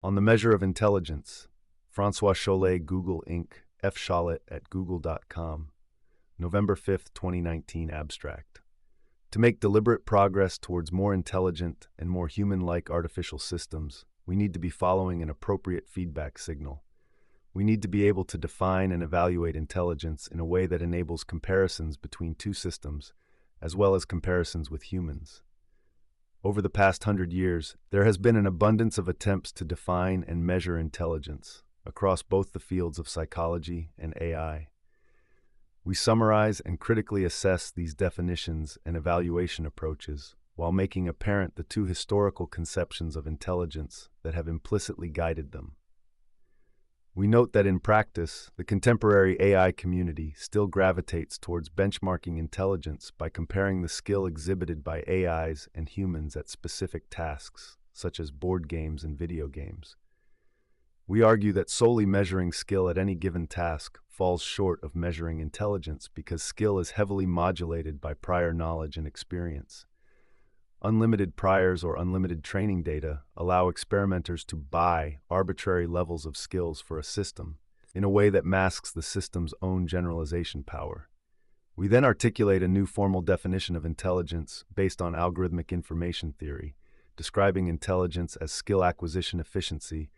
On the Measure of Intelligence, François Chollet, Google Inc., F. Chollet at google.com, November 5, 2019, abstract. To make deliberate progress towards more intelligent and more human-like artificial systems, we need to be following an appropriate feedback signal. We need to be able to define and evaluate intelligence in a way that enables comparisons between two systems, as well as comparisons with humans. Over the past 100 years, there has been an abundance of attempts to define and measure intelligence across both the fields of psychology and AI. We summarize and critically assess these definitions and evaluation approaches while making apparent the two historical conceptions of intelligence that have implicitly guided them. We note that in practice, the contemporary AI community still gravitates towards benchmarking intelligence by comparing the skill exhibited by AIs and humans at specific tasks, such as board games and video games. We argue that solely measuring skill at any given task falls short of measuring intelligence because skill is heavily modulated by prior knowledge and experience. Unlimited priors or unlimited training data allow experimenters to buy arbitrary levels of skills for a system in a way that masks the system's own generalization power. We then articulate a new formal definition of intelligence based on algorithmic information theory, describing intelligence as skill acquisition efficiency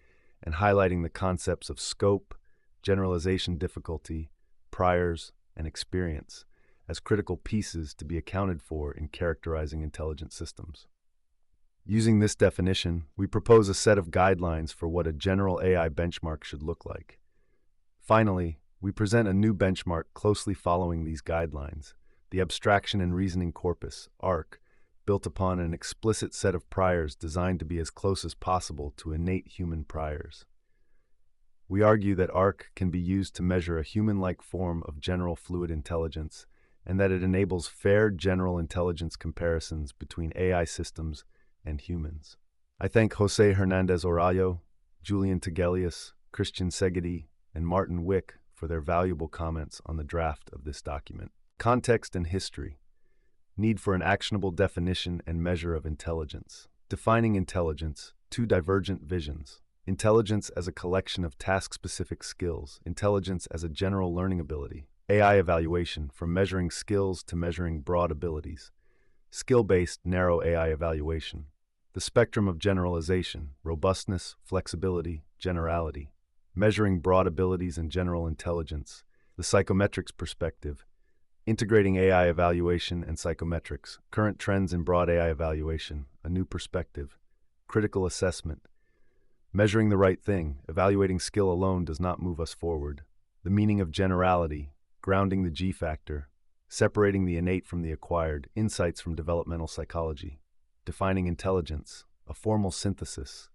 and highlighting the concepts of scope, generalization difficulty, priors, and experience as critical pieces to be accounted for in characterizing intelligent systems. Using this definition, we propose a set of guidelines for what a general AI benchmark should look like. Finally, we present a new benchmark closely following these guidelines, the Abstraction and Reasoning Corpus, ARC, built upon an explicit set of priors designed to be as close as possible to innate human priors. We argue that ARC can be used to measure a human-like form of general fluid intelligence, and that it enables fair general intelligence comparisons between AI systems and humans. I thank Jose Hernandez Orayo, Julian Tegelius, Christian Segedi, and Martin Wick for their valuable comments on the draft of this document. Context and history. Need for an actionable definition and measure of intelligence. Defining intelligence, two divergent visions. Intelligence as a collection of task-specific skills, intelligence as a general learning ability. AI evaluation, from measuring skills to measuring broad abilities. Skill-based, narrow AI evaluation. The spectrum of generalization, robustness, flexibility, generality. Measuring broad abilities and general intelligence. The psychometrics perspective. Integrating AI evaluation and psychometrics. Current trends in broad AI evaluation. A new perspective. Critical assessment. Measuring the right thing, evaluating skill alone does not move us forward. The meaning of generality. Grounding the G factor, separating the innate from the acquired, insights from developmental psychology, defining intelligence, a formal synthesis,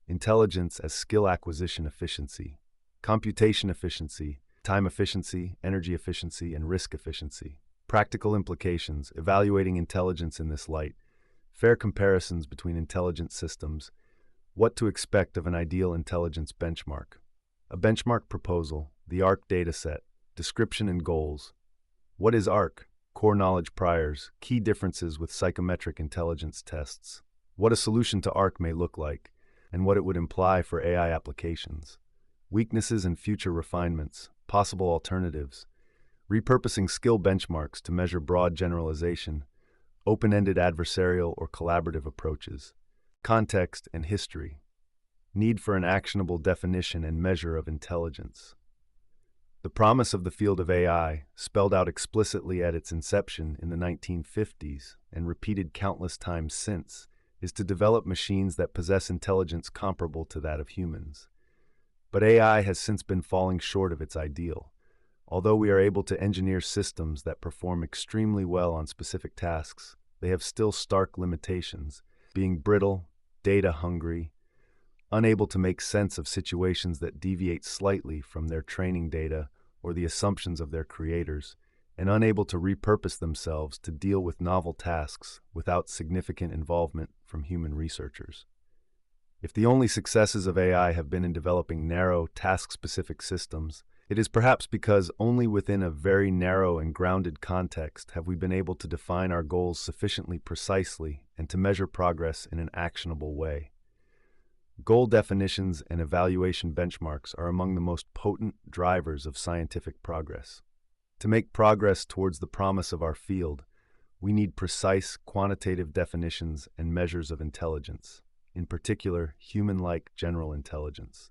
intelligence as skill acquisition efficiency, computation efficiency, time efficiency, energy efficiency, and risk efficiency, practical implications, evaluating intelligence in this light, fair comparisons between intelligent systems, what to expect of an ideal intelligence benchmark, a benchmark proposal, the ARC dataset, description and goals. What is ARC? Core knowledge priors, key differences with psychometric intelligence tests. What a solution to ARC may look like, and what it would imply for AI applications. Weaknesses and future refinements, possible alternatives. Repurposing skill benchmarks to measure broad generalization. Open-ended adversarial or collaborative approaches. Context and history. Need for an actionable definition and measure of intelligence. The promise of the field of AI, spelled out explicitly at its inception in the 1950s and repeated countless times since, is to develop machines that possess intelligence comparable to that of humans. But AI has since been falling short of its ideal. Although we are able to engineer systems that perform extremely well on specific tasks, they have still stark limitations, being brittle, data-hungry, unable to make sense of situations that deviate slightly from their training data or the assumptions of their creators, and unable to repurpose themselves to deal with novel tasks without significant involvement from human researchers. If the only successes of AI have been in developing narrow, task-specific systems, it is perhaps because only within a very narrow and grounded context have we been able to define our goals sufficiently precisely and to measure progress in an actionable way. Goal definitions and evaluation benchmarks are among the most potent drivers of scientific progress. To make progress towards the promise of our field, we need precise quantitative definitions and measures of intelligence, in particular, human-like general intelligence.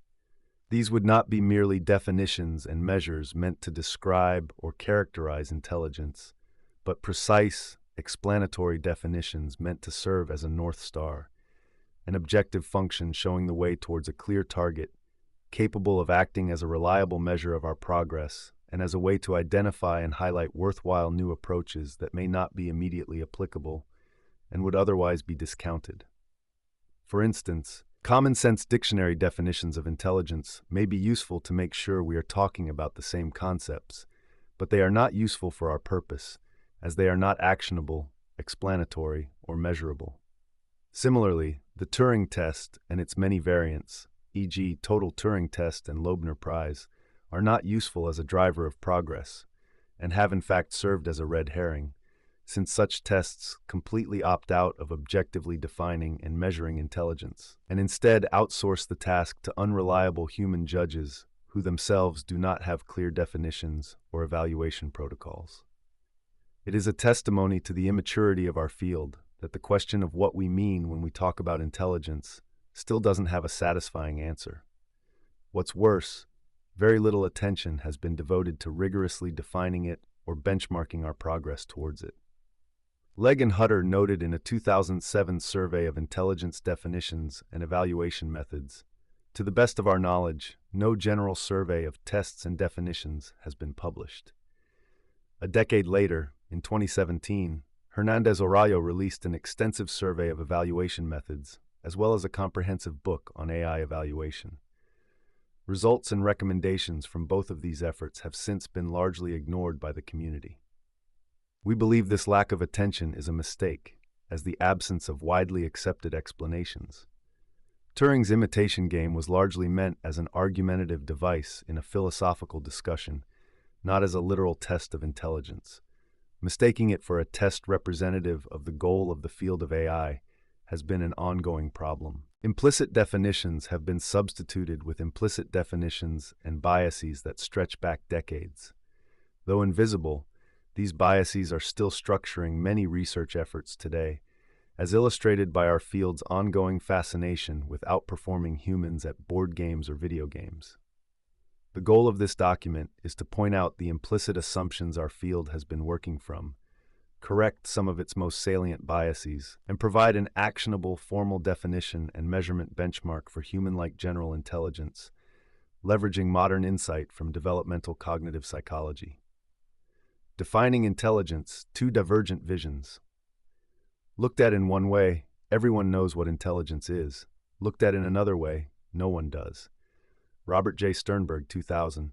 These would not be merely definitions and measures meant to describe or characterize intelligence, but precise, explanatory definitions meant to serve as a North Star, an objective function showing the way towards a clear target, capable of acting as a reliable measure of our progress and as a way to identify and highlight worthwhile new approaches that may not be immediately applicable and would otherwise be discounted. For instance, common sense dictionary definitions of intelligence may be useful to make sure we are talking about the same concepts, but they are not useful for our purpose, as they are not actionable, explanatory, or measurable. Similarly, the Turing test and its many variants, e.g. total Turing test and Loebner prize, are not useful as a driver of progress, and have in fact served as a red herring, since such tests completely opt out of objectively defining and measuring intelligence, and instead outsource the task to unreliable human judges who themselves do not have clear definitions or evaluation protocols. It is a testimony to the immaturity of our field that the question of what we mean when we talk about intelligence still doesn't have a satisfying answer. What's worse, very little attention has been devoted to rigorously defining it or benchmarking our progress towards it. Legg and Hutter noted in a 2007 survey of intelligence definitions and evaluation methods, to the best of our knowledge, no general survey of tests and definitions has been published. A decade later, in 2017, Hernandez-Arroyo released an extensive survey of evaluation methods, as well as a comprehensive book on AI evaluation. Results and recommendations from both of these efforts have since been largely ignored by the community. We believe this lack of attention is a mistake, as the absence of widely accepted explanations. Turing's imitation game was largely meant as an argumentative device in a philosophical discussion, not as a literal test of intelligence. Mistaking it for a test representative of the goal of the field of AI has been an ongoing problem. Implicit definitions have been substituted with implicit definitions and biases that stretch back decades. Though invisible, these biases are still structuring many research efforts today, as illustrated by our field's ongoing fascination with outperforming humans at board games or video games. The goal of this document is to point out the implicit assumptions our field has been working from, correct some of its most salient biases, and provide an actionable formal definition and measurement benchmark for human-like general intelligence, leveraging modern insight from developmental cognitive psychology. Defining intelligence, two divergent visions. Looked at in one way, everyone knows what intelligence is. Looked at in another way, no one does. Robert J. Sternberg, 2000.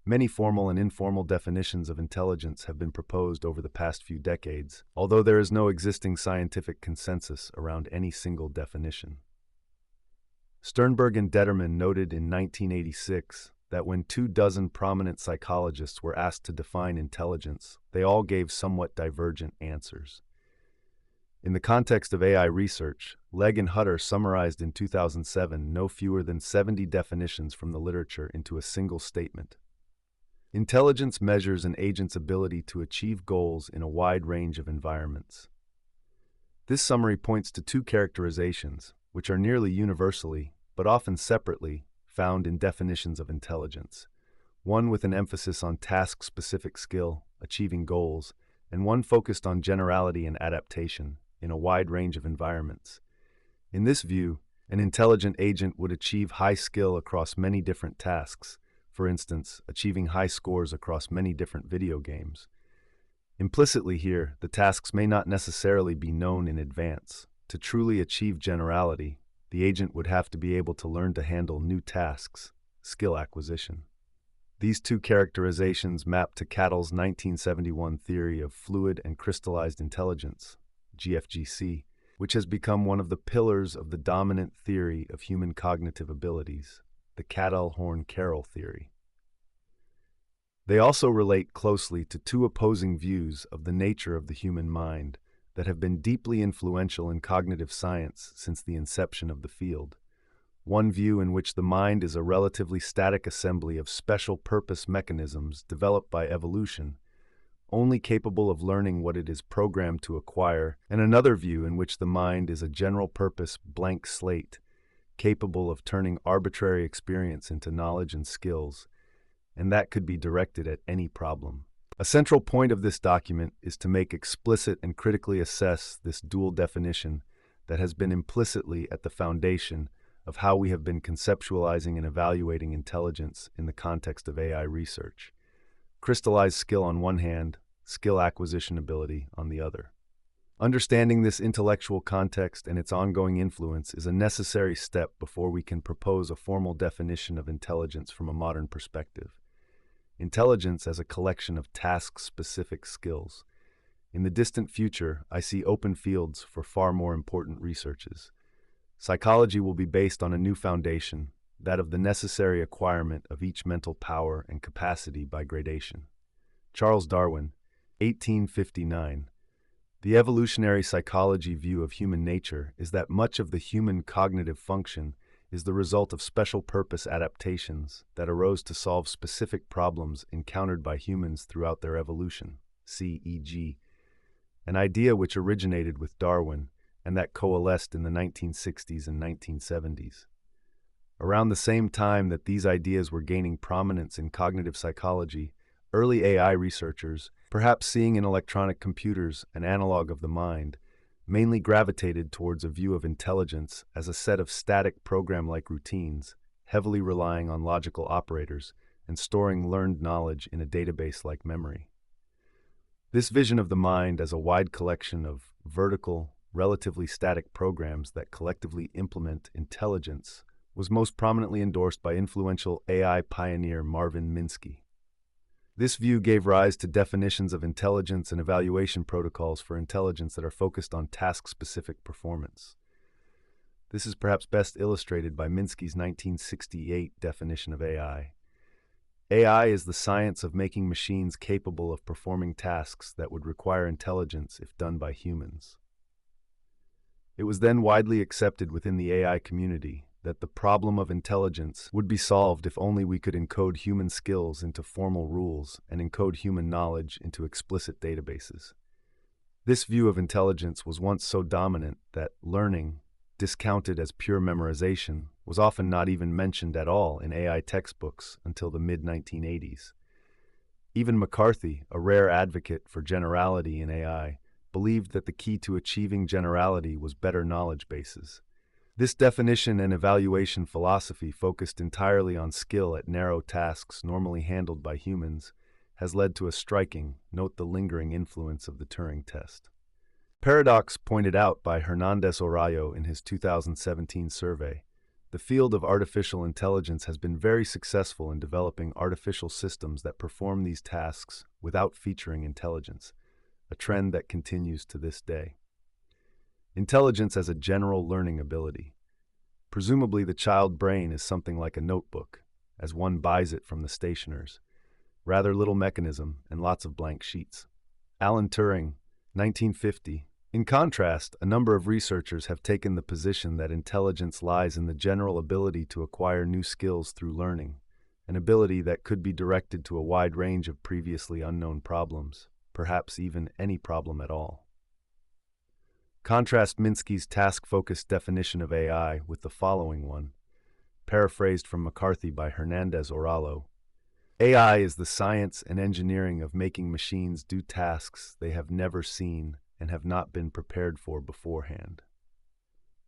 Many formal and informal definitions of intelligence have been proposed over the past few decades, although there is no existing scientific consensus around any single definition. Sternberg and Detterman noted in 1986 that when 24 prominent psychologists were asked to define intelligence, they all gave somewhat divergent answers. In the context of AI research, Legg and Hutter summarized in 2007 no fewer than 70 definitions from the literature into a single statement. Intelligence measures an agent's ability to achieve goals in a wide range of environments. This summary points to two characterizations, which are nearly universally, but often separately, found in definitions of intelligence, one with an emphasis on task-specific skill, achieving goals, and one focused on generality and adaptation in a wide range of environments. In this view, an intelligent agent would achieve high skill across many different tasks, for instance, achieving high scores across many different video games. Implicitly here, the tasks may not necessarily be known in advance. To truly achieve generality, the agent would have to be able to learn to handle new tasks, skill acquisition. These two characterizations map to Cattell's 1971 theory of fluid and crystallized intelligence, GFGC, which has become one of the pillars of the dominant theory of human cognitive abilities, the Cattell-Horn-Carroll theory. They also relate closely to two opposing views of the nature of the human mind that have been deeply influential in cognitive science since the inception of the field. one view in which the mind is a relatively static assembly of special-purpose mechanisms developed by evolution, only capable of learning what it is programmed to acquire, and another view in which the mind is a general-purpose blank slate, capable of turning arbitrary experience into knowledge and skills, and that could be directed at any problem. A central point of this document is to make explicit and critically assess this dual definition that has been implicitly at the foundation of how we have been conceptualizing and evaluating intelligence in the context of AI research. Crystallized skill on one hand, skill acquisition ability on the other. Understanding this intellectual context and its ongoing influence is a necessary step before we can propose a formal definition of intelligence from a modern perspective. Intelligence as a collection of task-specific skills. In the distant future, I see open fields for far more important researches. Psychology will be based on a new foundation, that of the necessary acquirement of each mental power and capacity by gradation. Charles Darwin, 1859. The evolutionary psychology view of human nature is that much of the human cognitive function is the result of special-purpose adaptations that arose to solve specific problems encountered by humans throughout their evolution, e.g., an idea which originated with Darwin and that coalesced in the 1960s and 1970s. Around the same time that these ideas were gaining prominence in cognitive psychology, early AI researchers, perhaps seeing in electronic computers an analog of the mind, mainly gravitated towards a view of intelligence as a set of static program-like routines, heavily relying on logical operators and storing learned knowledge in a database like memory. This vision of the mind as a wide collection of vertical, relatively static programs that collectively implement intelligence was most prominently endorsed by influential AI pioneer Marvin Minsky. This view gave rise to definitions of intelligence and evaluation protocols for intelligence that are focused on task-specific performance. This is perhaps best illustrated by Minsky's 1968 definition of AI. AI is the science of making machines capable of performing tasks that would require intelligence if done by humans. It was then widely accepted within the AI community that the problem of intelligence would be solved if only we could encode human skills into formal rules and encode human knowledge into explicit databases. This view of intelligence was once so dominant that learning, discounted as pure memorization, was often not even mentioned at all in AI textbooks until the mid-1980s. Even McCarthy, a rare advocate for generality in AI, believed that the key to achieving generality was better knowledge bases. This definition and evaluation philosophy, focused entirely on skill at narrow tasks normally handled by humans, has led to a striking, note the lingering influence of the Turing test. Paradox pointed out by Hernandez Orayo in his 2017 survey, the field of artificial intelligence has been very successful in developing artificial systems that perform these tasks without featuring intelligence, a trend that continues to this day. Intelligence as a general learning ability. Presumably the child brain is something like a notebook, as one buys it from the stationers. Rather little mechanism and lots of blank sheets. Alan Turing, 1950. In contrast, a number of researchers have taken the position that intelligence lies in the general ability to acquire new skills through learning, an ability that could be directed to a wide range of previously unknown problems, perhaps even any problem at all. Contrast Minsky's task-focused definition of AI with the following one, paraphrased from McCarthy by Hernandez Orayo. AI is the science and engineering of making machines do tasks they have never seen and have not been prepared for beforehand.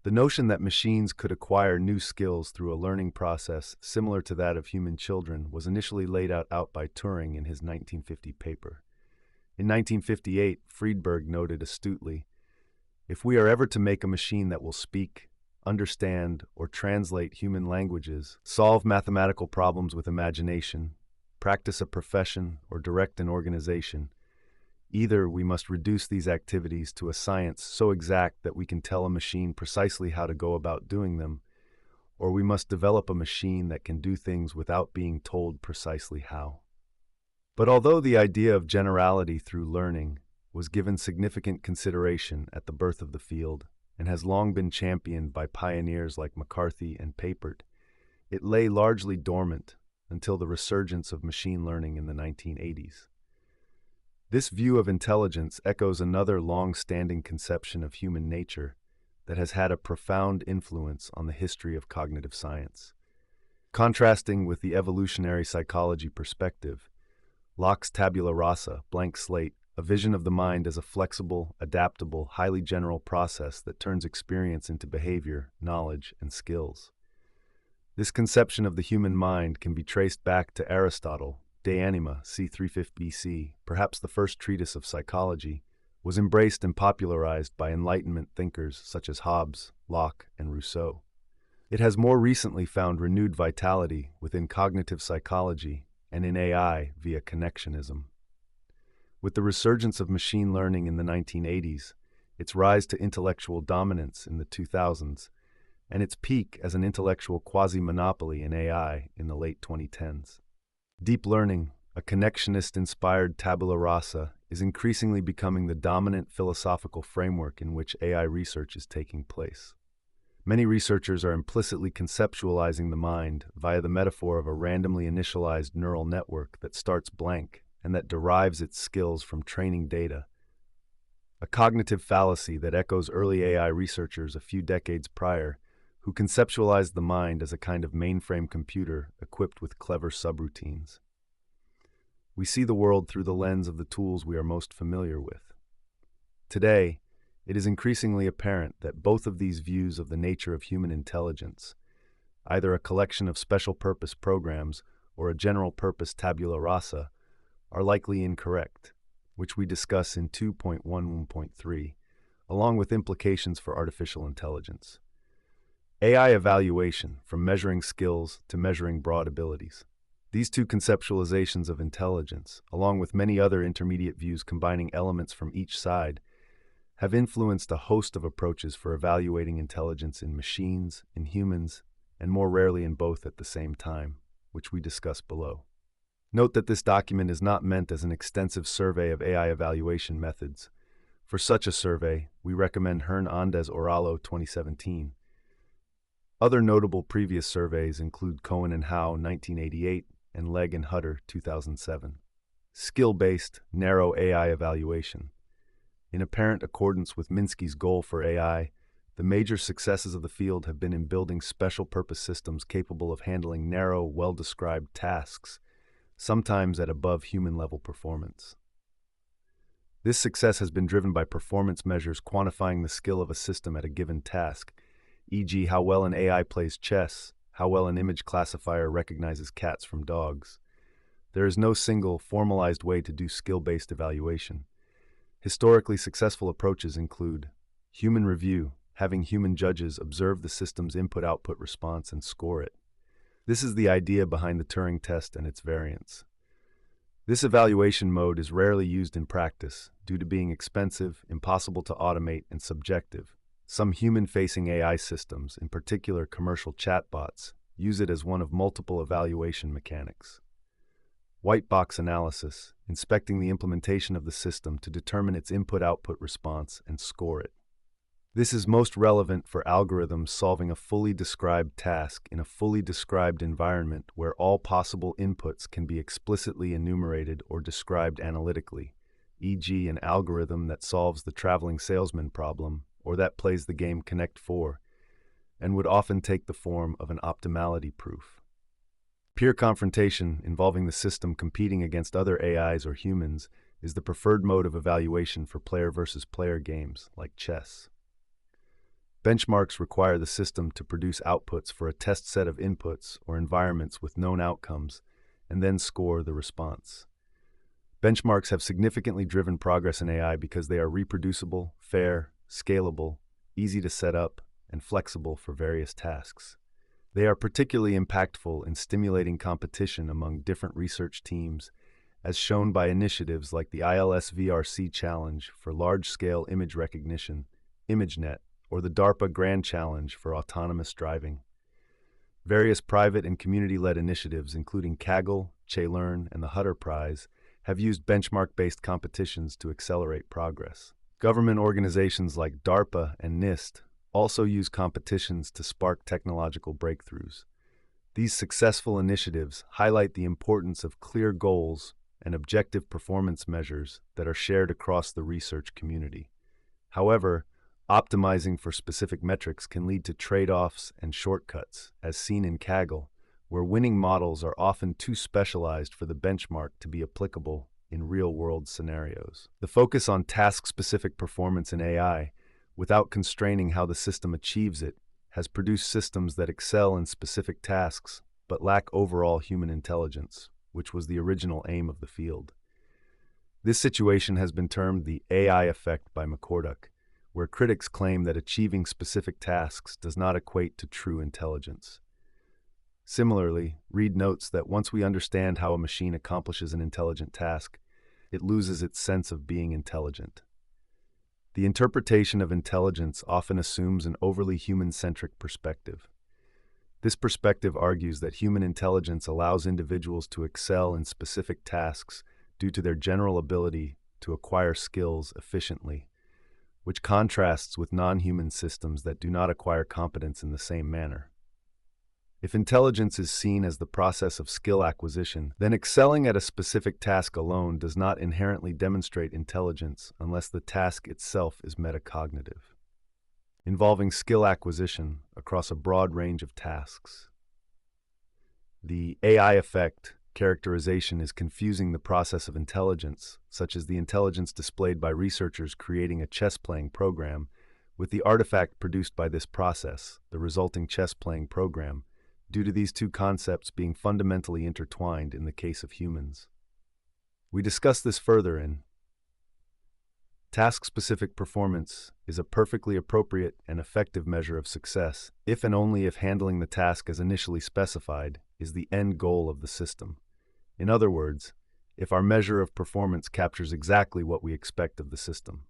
The notion that machines could acquire new skills through a learning process similar to that of human children was initially laid out by Turing in his 1950 paper. In 1958, Friedberg noted astutely, "If we are ever to make a machine that will speak, understand, or translate human languages, solve mathematical problems with imagination, practice a profession, or direct an organization, either we must reduce these activities to a science so exact that we can tell a machine precisely how to go about doing them, or we must develop a machine that can do things without being told precisely how." But although the idea of generality through learning was given significant consideration at the birth of the field, and has long been championed by pioneers like McCarthy and Papert, it lay largely dormant until the resurgence of machine learning in the 1980s. This view of intelligence echoes another long-standing conception of human nature that has had a profound influence on the history of cognitive science. Contrasting with the evolutionary psychology perspective, Locke's tabula rasa, blank slate, a vision of the mind as a flexible, adaptable, highly general process that turns experience into behavior, knowledge, and skills. This conception of the human mind can be traced back to Aristotle. De Anima, c. 350 BC, perhaps the first treatise of psychology, was embraced and popularized by Enlightenment thinkers such as Hobbes, Locke, and Rousseau. It has more recently found renewed vitality within cognitive psychology and in AI via connectionism. With the resurgence of machine learning in the 1980s, its rise to intellectual dominance in the 2000s, and its peak as an intellectual quasi-monopoly in AI in the late 2010s. Deep learning, a connectionist-inspired tabula rasa, is increasingly becoming the dominant philosophical framework in which AI research is taking place. Many researchers are implicitly conceptualizing the mind via the metaphor of a randomly initialized neural network that starts blank and that derives its skills from training data, a cognitive fallacy that echoes early AI researchers a few decades prior who conceptualized the mind as a kind of mainframe computer equipped with clever subroutines. We see the world through the lens of the tools we are most familiar with. Today, it is increasingly apparent that both of these views of the nature of human intelligence, either a collection of special-purpose programs or a general-purpose tabula rasa, are likely incorrect, which we discuss in 2.11.3, along with implications for artificial intelligence. AI evaluation, from measuring skills to measuring broad abilities. These two conceptualizations of intelligence, along with many other intermediate views combining elements from each side, have influenced a host of approaches for evaluating intelligence in machines, in humans, and more rarely in both at the same time, which we discuss below. Note that this document is not meant as an extensive survey of AI evaluation methods. For such a survey, we recommend Hernandez-Oralo 2017. Other notable previous surveys include Cohen and Howe 1988 and Legg and Hutter 2007. Skill-based, narrow AI evaluation. In apparent accordance with Minsky's goal for AI, the major successes of the field have been in building special-purpose systems capable of handling narrow, well-described tasks, sometimes at above human-level performance. This success has been driven by performance measures quantifying the skill of a system at a given task, e.g. how well an AI plays chess, how well an image classifier recognizes cats from dogs. There is no single, formalized way to do skill-based evaluation. Historically successful approaches include human review, having human judges observe the system's input-output response and score it. This is the idea behind the Turing test and its variants. This evaluation mode is rarely used in practice due to being expensive, impossible to automate, and subjective. Some human-facing AI systems, in particular commercial chatbots, use it as one of multiple evaluation mechanics. White box analysis, inspecting the implementation of the system to determine its input-output response and score it. This is most relevant for algorithms solving a fully described task in a fully described environment where all possible inputs can be explicitly enumerated or described analytically, e.g. an algorithm that solves the traveling salesman problem or that plays the game Connect 4, and would often take the form of an optimality proof. Peer confrontation involving the system competing against other AIs or humans is the preferred mode of evaluation for player versus player games like chess. Benchmarks require the system to produce outputs for a test set of inputs or environments with known outcomes, and then score the response. Benchmarks have significantly driven progress in AI because they are reproducible, fair, scalable, easy to set up, and flexible for various tasks. They are particularly impactful in stimulating competition among different research teams, as shown by initiatives like the ILS-VRC Challenge for large-scale image recognition, ImageNet, or the DARPA Grand Challenge for autonomous driving. Various private and community-led initiatives, including Kaggle, Chollet, and the Hutter Prize, have used benchmark-based competitions to accelerate progress. Government organizations like DARPA and NIST also use competitions to spark technological breakthroughs. These successful initiatives highlight the importance of clear goals and objective performance measures that are shared across the research community. However, optimizing for specific metrics can lead to trade-offs and shortcuts, as seen in Kaggle, where winning models are often too specialized for the benchmark to be applicable in real-world scenarios. The focus on task-specific performance in AI, without constraining how the system achieves it, has produced systems that excel in specific tasks but lack overall human intelligence, which was the original aim of the field. This situation has been termed the AI effect by McCorduck, where critics claim that achieving specific tasks does not equate to true intelligence. Similarly, Reed notes that once we understand how a machine accomplishes an intelligent task, it loses its sense of being intelligent. The interpretation of intelligence often assumes an overly human-centric perspective. This perspective argues that human intelligence allows individuals to excel in specific tasks due to their general ability to acquire skills efficiently, which contrasts with non-human systems that do not acquire competence in the same manner. If intelligence is seen as the process of skill acquisition, then excelling at a specific task alone does not inherently demonstrate intelligence unless the task itself is metacognitive, involving skill acquisition across a broad range of tasks. The AI effect characterization is confusing the process of intelligence, such as the intelligence displayed by researchers creating a chess-playing program, with the artifact produced by this process, the resulting chess-playing program, due to these two concepts being fundamentally intertwined in the case of humans. We discuss this further in Task-specific performance is a perfectly appropriate and effective measure of success if and only if handling the task as initially specified is the end goal of the system. In other words, if our measure of performance captures exactly what we expect of the system.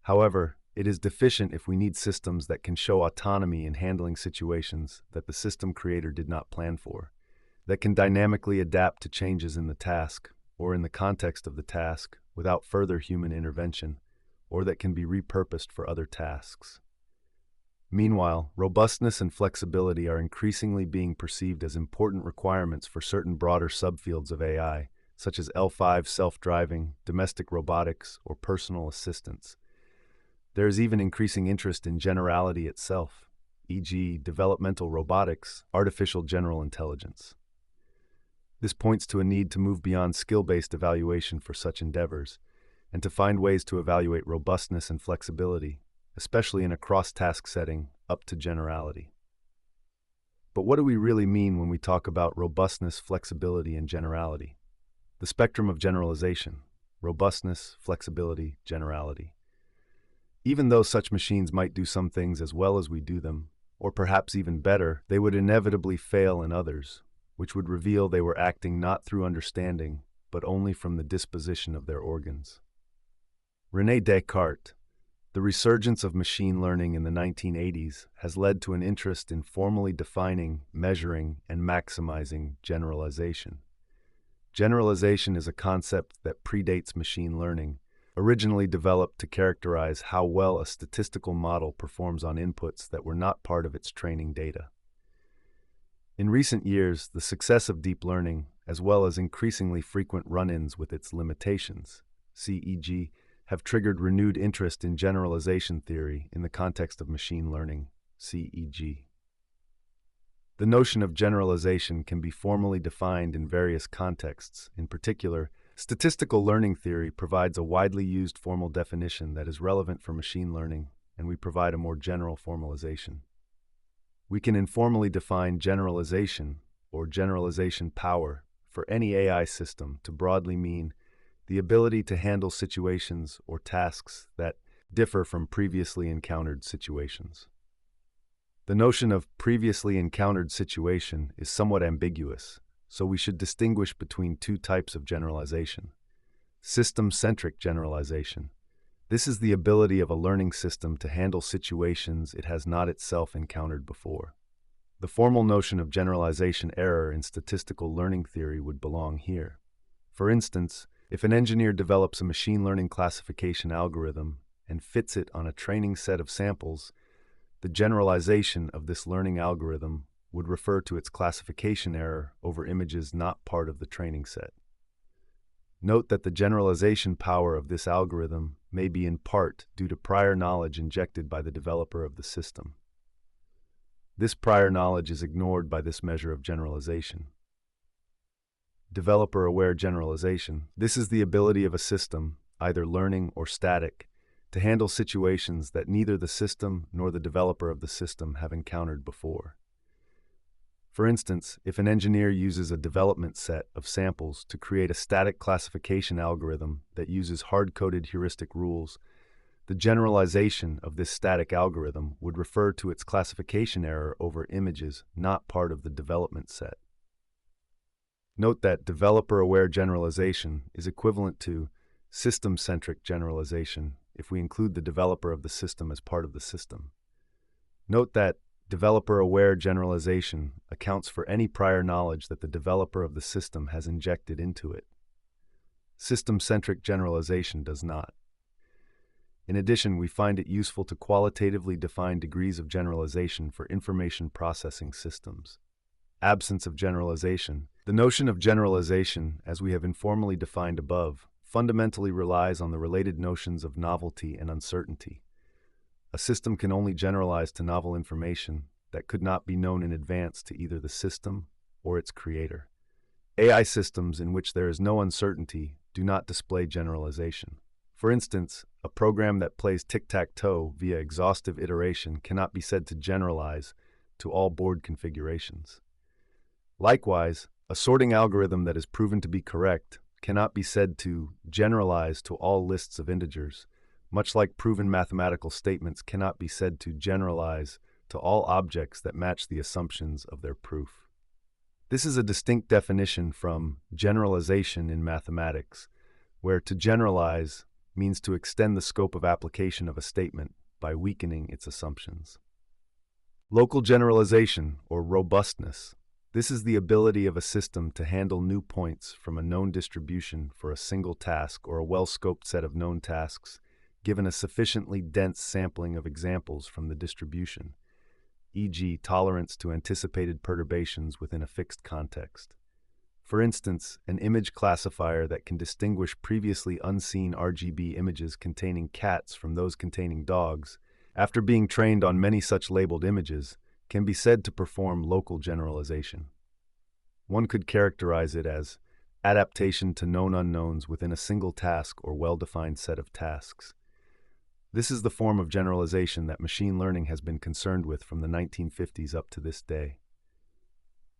However, it is deficient if we need systems that can show autonomy in handling situations that the system creator did not plan for, that can dynamically adapt to changes in the task or in the context of the task without further human intervention, or that can be repurposed for other tasks. Meanwhile, robustness and flexibility are increasingly being perceived as important requirements for certain broader subfields of AI, such as L5 self-driving, domestic robotics, or personal assistance. There is even increasing interest in generality itself, e.g., developmental robotics, artificial general intelligence. This points to a need to move beyond skill-based evaluation for such endeavors, and to find ways to evaluate robustness and flexibility, especially in a cross-task setting, up to generality. But what do we really mean when we talk about robustness, flexibility, and generality? The spectrum of generalization: robustness, flexibility, generality. Even though such machines might do some things as well as we do them, or perhaps even better, they would inevitably fail in others, which would reveal they were acting not through understanding, but only from the disposition of their organs. René Descartes. The resurgence of machine learning in the 1980s has led to an interest in formally defining, measuring, and maximizing generalization. Generalization is a concept that predates machine learning, originally developed to characterize how well a statistical model performs on inputs that were not part of its training data. In recent years, the success of deep learning, as well as increasingly frequent run-ins with its limitations, e.g., have triggered renewed interest in generalization theory in the context of machine learning, e.g. The notion of generalization can be formally defined in various contexts. In particular, statistical learning theory provides a widely used formal definition that is relevant for machine learning, and we provide a more general formalization. We can informally define generalization, or generalization power, for any AI system to broadly mean the ability to handle situations or tasks that differ from previously encountered situations. The notion of previously encountered situation is somewhat ambiguous, so we should distinguish between two types of generalization. System-centric generalization. This is the ability of a learning system to handle situations it has not itself encountered before. The formal notion of generalization error in statistical learning theory would belong here. For instance, if an engineer develops a machine learning classification algorithm and fits it on a training set of samples, The generalization of this learning algorithm would refer to its classification error over images not part of the training set. Note that the generalization power of this algorithm may be in part due to prior knowledge injected by the developer of the system. This prior knowledge is ignored by this measure of generalization. Developer-aware generalization. This is the ability of a system, either learning or static, to handle situations that neither the system nor the developer of the system have encountered before. For instance, if an engineer uses a development set of samples to create a static classification algorithm that uses hard-coded heuristic rules, the generalization of this static algorithm would refer to its classification error over images not part of the development set. Note that developer-aware generalization is equivalent to system-centric generalization if we include the developer of the system as part of the system. Note that developer-aware generalization accounts for any prior knowledge that the developer of the system has injected into it. System-centric generalization does not. In addition, we find it useful to qualitatively define degrees of generalization for information processing systems. Absence of generalization. The notion of generalization, as we have informally defined above, fundamentally relies on the related notions of novelty and uncertainty. A system can only generalize to novel information that could not be known in advance to either the system or its creator. AI systems in which there is no uncertainty do not display generalization. For instance, a program that plays tic-tac-toe via exhaustive iteration cannot be said to generalize to all board configurations. Likewise, a sorting algorithm that is proven to be correct cannot be said to generalize to all lists of integers, much like proven mathematical statements cannot be said to generalize to all objects that match the assumptions of their proof. This is a distinct definition from generalization in mathematics, where to generalize means to extend the scope of application of a statement by weakening its assumptions. Local generalization, or robustness. This is the ability of a system to handle new points from a known distribution for a single task or a well-scoped set of known tasks, given a sufficiently dense sampling of examples from the distribution, e.g., tolerance to anticipated perturbations within a fixed context. For instance, an image classifier that can distinguish previously unseen RGB images containing cats from those containing dogs, after being trained on many such labeled images, can be said to perform local generalization. One could characterize it as adaptation to known unknowns within a single task or well-defined set of tasks. This is the form of generalization that machine learning has been concerned with from the 1950s up to this day.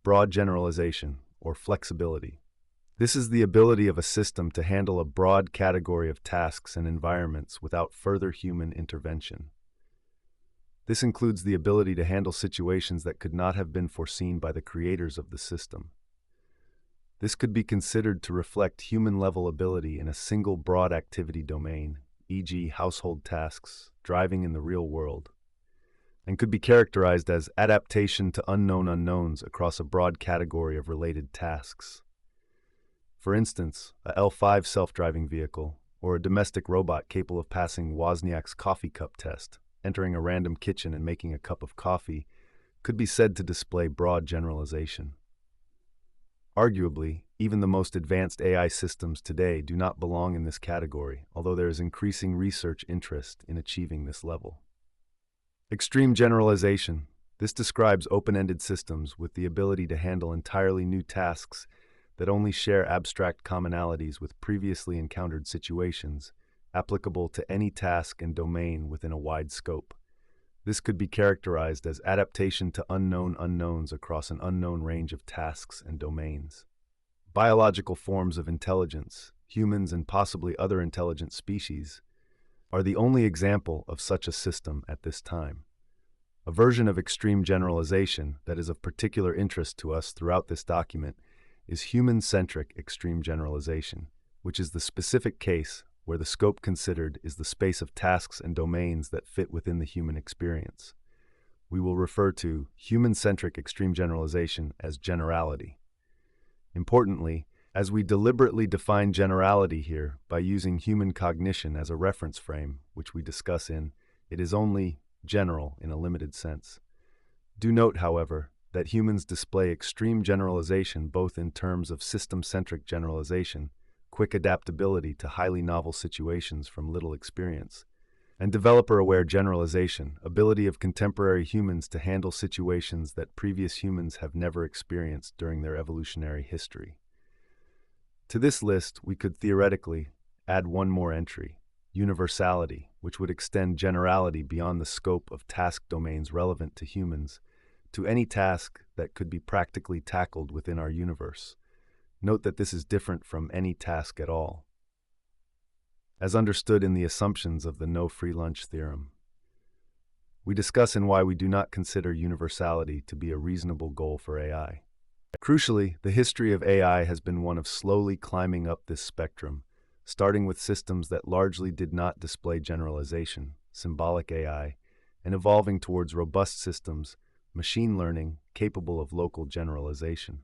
Broad generalization, or flexibility. This is the ability of a system to handle a broad category of tasks and environments without further human intervention. This includes the ability to handle situations that could not have been foreseen by the creators of the system. This could be considered to reflect human-level ability in a single broad activity domain, e.g., household tasks, driving in the real world, and could be characterized as adaptation to unknown unknowns across a broad category of related tasks. For instance, a L5 self-driving vehicle, or a domestic robot capable of passing Wozniak's coffee cup test, entering a random kitchen and making a cup of coffee, could be said to display broad generalization. Arguably, even the most advanced AI systems today do not belong in this category, although there is increasing research interest in achieving this level. Extreme generalization. This describes open-ended systems with the ability to handle entirely new tasks that only share abstract commonalities with previously encountered situations, applicable to any task and domain within a wide scope. This could be characterized as adaptation to unknown unknowns across an unknown range of tasks and domains. Biological forms of intelligence, humans and possibly other intelligent species, are the only example of such a system at this time. A version of extreme generalization that is of particular interest to us throughout this document is human-centric extreme generalization, which is the specific case where the scope considered is the space of tasks and domains that fit within the human experience. We will refer to human-centric extreme generalization as generality. Importantly, as we deliberately define generality here by using human cognition as a reference frame, which we discuss in, it is only general in a limited sense. Do note, however, that humans display extreme generalization both in terms of system-centric generalization, quick adaptability to highly novel situations from little experience, and developer-aware generalization, ability of contemporary humans to handle situations that previous humans have never experienced during their evolutionary history. To this list, we could theoretically add one more entry, universality, which would extend generality beyond the scope of task domains relevant to humans to any task that could be practically tackled within our universe. Note that this is different from any task at all, as understood in the assumptions of the no free lunch theorem. We discuss in why we do not consider universality to be a reasonable goal for AI. Crucially, the history of AI has been one of slowly climbing up this spectrum, starting with systems that largely did not display generalization, symbolic AI, and evolving towards robust systems, machine learning, capable of local generalization.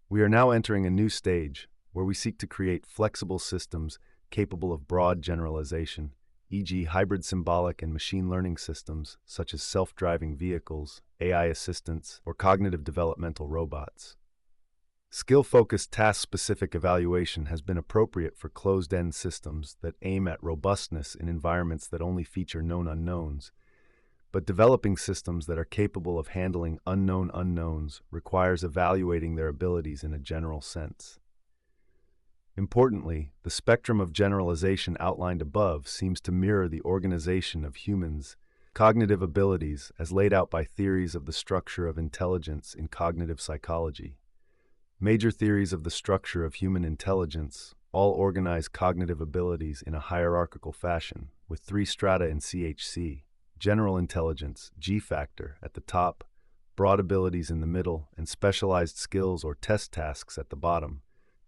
We are now entering a new stage where we seek to create flexible systems capable of broad generalization, e.g. hybrid symbolic and machine learning systems such as self-driving vehicles, AI assistants, or cognitive developmental robots. Skill-focused task-specific evaluation has been appropriate for closed-end systems that aim at robustness in environments that only feature known unknowns, but developing systems that are capable of handling unknown unknowns requires evaluating their abilities in a general sense. Importantly, the spectrum of generalization outlined above seems to mirror the organization of humans' cognitive abilities as laid out by theories of the structure of intelligence in cognitive psychology. Major theories of the structure of human intelligence all organize cognitive abilities in a hierarchical fashion, with 3 strata in CHC: general intelligence, G factor, at the top, broad abilities in the middle, and specialized skills or test tasks at the bottom.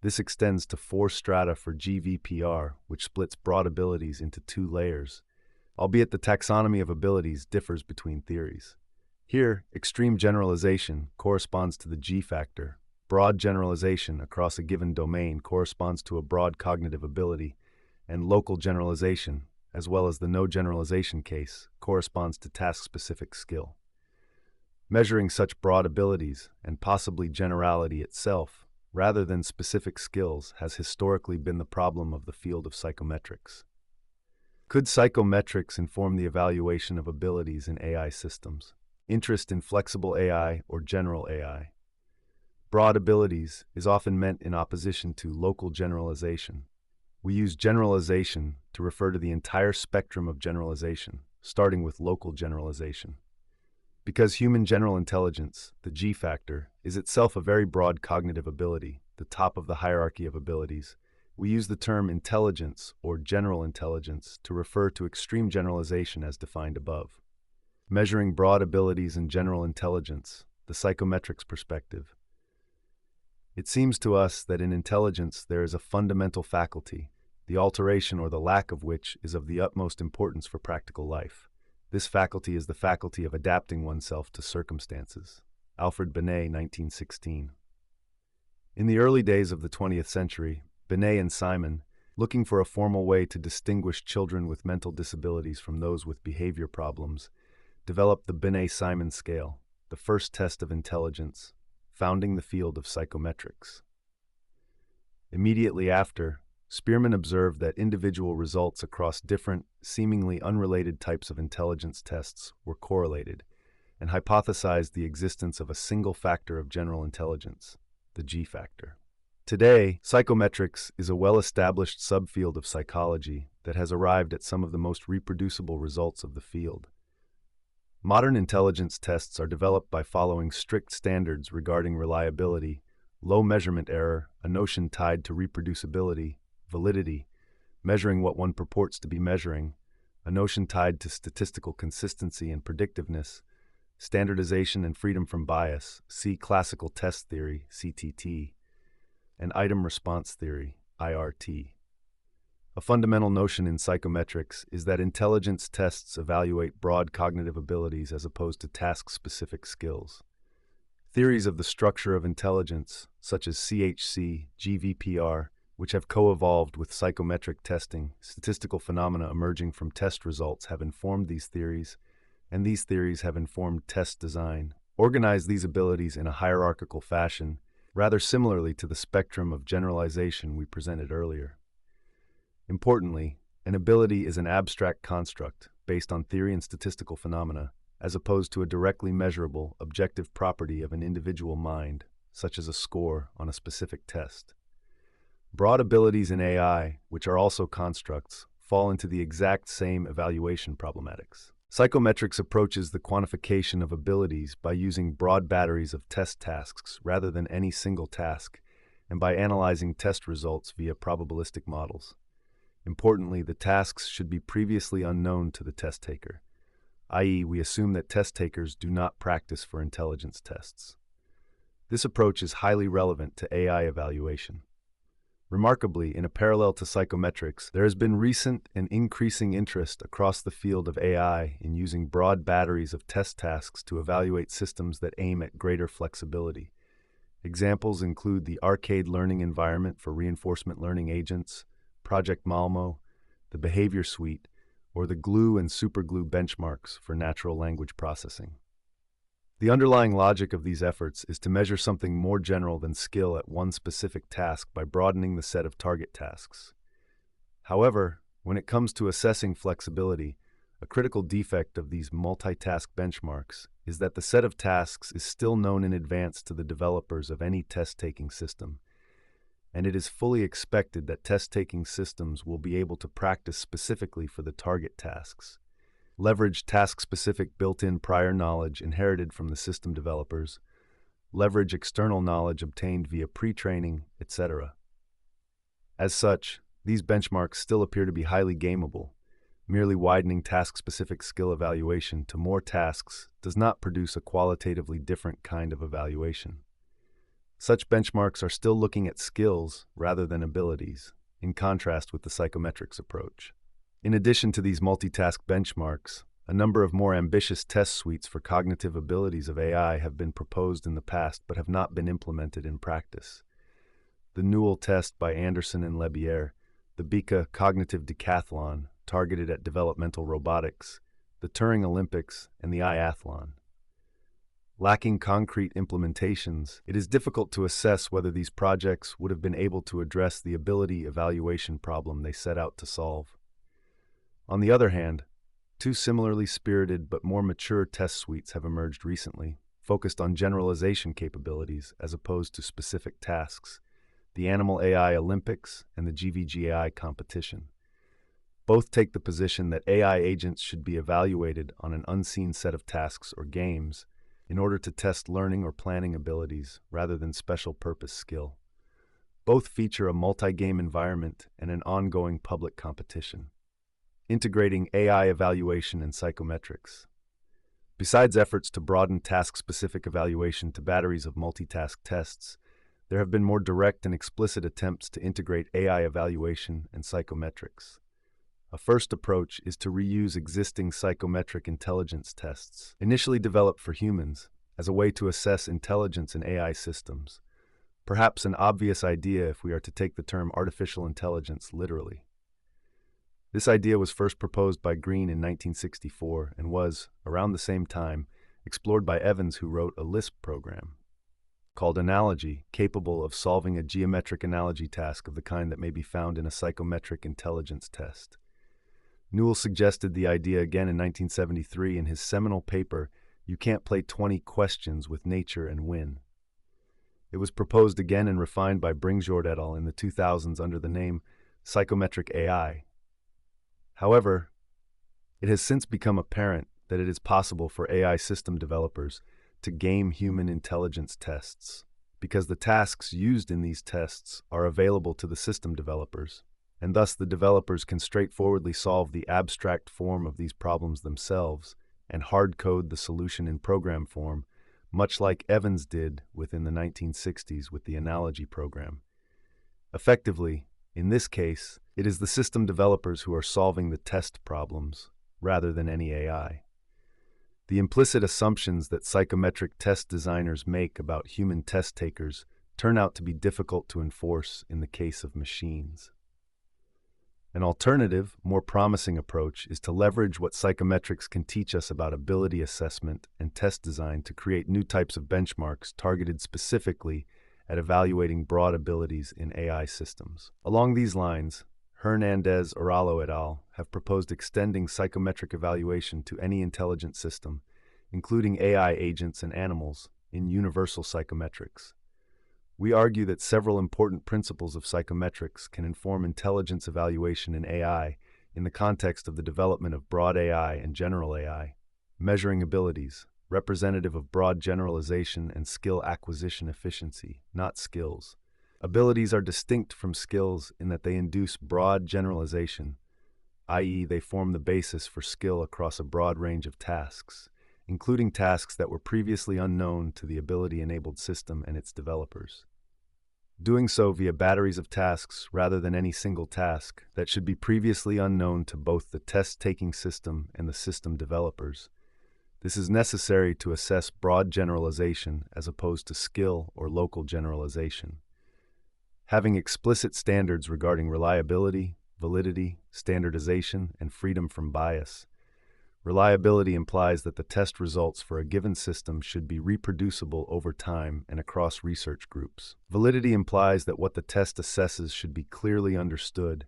This extends to 4 strata for GVPR, which splits broad abilities into 2 layers, albeit the taxonomy of abilities differs between theories. Here, extreme generalization corresponds to the G factor, broad generalization across a given domain corresponds to a broad cognitive ability, and local generalization, as well as the no generalization case, corresponds to task-specific skill. Measuring such broad abilities, and possibly generality itself, rather than specific skills, has historically been the problem of the field of psychometrics. Could psychometrics inform the evaluation of abilities in AI systems? Interest in flexible AI or general AI? Broad abilities is often meant in opposition to local generalization. We use generalization to refer to the entire spectrum of generalization, starting with local generalization. Because human general intelligence, the G factor, is itself a very broad cognitive ability, the top of the hierarchy of abilities, we use the term intelligence or general intelligence to refer to extreme generalization as defined above. Measuring broad abilities and general intelligence, the psychometrics perspective. It seems to us that in intelligence there is a fundamental faculty, the alteration or the lack of which is of the utmost importance for practical life. This faculty is the faculty of adapting oneself to circumstances. Alfred Binet, 1916. In the early days of the 20th century, Binet and Simon, looking for a formal way to distinguish children with mental disabilities from those with behavior problems, developed the Binet-Simon scale, the first test of intelligence, founding the field of psychometrics. Immediately after, Spearman observed that individual results across different, seemingly unrelated types of intelligence tests were correlated, and hypothesized the existence of a single factor of general intelligence, the G factor. Today, psychometrics is a well-established subfield of psychology that has arrived at some of the most reproducible results of the field. Modern intelligence tests are developed by following strict standards regarding reliability, low measurement error, a notion tied to reproducibility, validity, measuring what one purports to be measuring, a notion tied to statistical consistency and predictiveness, standardization and freedom from bias, see classical test theory, CTT, and item response theory, IRT. A fundamental notion in psychometrics is that intelligence tests evaluate broad cognitive abilities as opposed to task-specific skills. Theories of the structure of intelligence, such as CHC, GVPR, which have co-evolved with psychometric testing, statistical phenomena emerging from test results have informed these theories, and these theories have informed test design. Organize these abilities in a hierarchical fashion, rather similarly to the spectrum of generalization we presented earlier. Importantly, an ability is an abstract construct based on theory and statistical phenomena, as opposed to a directly measurable, objective property of an individual mind, such as a score on a specific test. Broad abilities in AI, which are also constructs, fall into the exact same evaluation problematics. Psychometrics approaches the quantification of abilities by using broad batteries of test tasks rather than any single task, and by analyzing test results via probabilistic models. Importantly, the tasks should be previously unknown to the test taker, i.e., we assume that test takers do not practice for intelligence tests. This approach is highly relevant to AI evaluation. Remarkably, in a parallel to psychometrics, there has been recent and increasing interest across the field of AI in using broad batteries of test tasks to evaluate systems that aim at greater flexibility. Examples include the arcade learning environment for reinforcement learning agents, Project Malmo, the Behavior Suite, or the glue and superglue benchmarks for natural language processing. The underlying logic of these efforts is to measure something more general than skill at one specific task by broadening the set of target tasks. However, when it comes to assessing flexibility, a critical defect of these multitask benchmarks is that the set of tasks is still known in advance to the developers of any test-taking system, and it is fully expected that test-taking systems will be able to practice specifically for the target tasks, leverage task-specific built-in prior knowledge inherited from the system developers, leverage external knowledge obtained via pre-training, etc. As such, these benchmarks still appear to be highly gameable. Merely widening task-specific skill evaluation to more tasks does not produce a qualitatively different kind of evaluation. Such benchmarks are still looking at skills rather than abilities, in contrast with the psychometrics approach. In addition to these multitask benchmarks, a number of more ambitious test suites for cognitive abilities of AI have been proposed in the past but have not been implemented in practice. The Newell test by Anderson and Lebier, the BICA cognitive decathlon, targeted at developmental robotics, the Turing Olympics, and the iathlon. Lacking concrete implementations, it is difficult to assess whether these projects would have been able to address the ability evaluation problem they set out to solve. On the other hand, two similarly spirited but more mature test suites have emerged recently, focused on generalization capabilities as opposed to specific tasks, the Animal AI Olympics and the GVGAI competition. Both take the position that AI agents should be evaluated on an unseen set of tasks or games in order to test learning or planning abilities rather than special purpose skill. Both feature a multi-game environment and an ongoing public competition. Integrating AI evaluation and psychometrics. Besides efforts to broaden task-specific evaluation to batteries of multitask tests, there have been more direct and explicit attempts to integrate AI evaluation and psychometrics. A first approach is to reuse existing psychometric intelligence tests, initially developed for humans, as a way to assess intelligence in AI systems. Perhaps an obvious idea if we are to take the term artificial intelligence literally. This idea was first proposed by Green in 1964 and was, around the same time, explored by Evans, who wrote a Lisp program called Analogy, capable of solving a geometric analogy task of the kind that may be found in a psychometric intelligence test. Newell suggested the idea again in 1973 in his seminal paper, You Can't Play 20 Questions with Nature and Win. It was proposed again and refined by Bringsjord et al. In the 2000s under the name Psychometric AI. However, it has since become apparent that it is possible for AI system developers to game human intelligence tests, because the tasks used in these tests are available to the system developers, and thus the developers can straightforwardly solve the abstract form of these problems themselves and hard-code the solution in program form, much like Evans did within the 1960s with the Analogy program. Effectively, in this case, it is the system developers who are solving the test problems, rather than any AI. The implicit assumptions that psychometric test designers make about human test takers turn out to be difficult to enforce in the case of machines. An alternative, more promising approach is to leverage what psychometrics can teach us about ability assessment and test design to create new types of benchmarks targeted specifically at evaluating broad abilities in AI systems. Along these lines, Hernandez-Oralo et al. Have proposed extending psychometric evaluation to any intelligent system, including AI agents and animals, in universal psychometrics. We argue that several important principles of psychometrics can inform intelligence evaluation in AI in the context of the development of broad AI and general AI. Measuring abilities, representative of broad generalization and skill acquisition efficiency, not skills. Abilities are distinct from skills in that they induce broad generalization, i.e., they form the basis for skill across a broad range of tasks, including tasks that were previously unknown to the ability-enabled system and its developers. Doing so via batteries of tasks rather than any single task that should be previously unknown to both the test-taking system and the system developers. This is necessary to assess broad generalization as opposed to skill or local generalization. Having explicit standards regarding reliability, validity, standardization, and freedom from bias. Reliability implies that the test results for a given system should be reproducible over time and across research groups. Validity implies that what the test assesses should be clearly understood.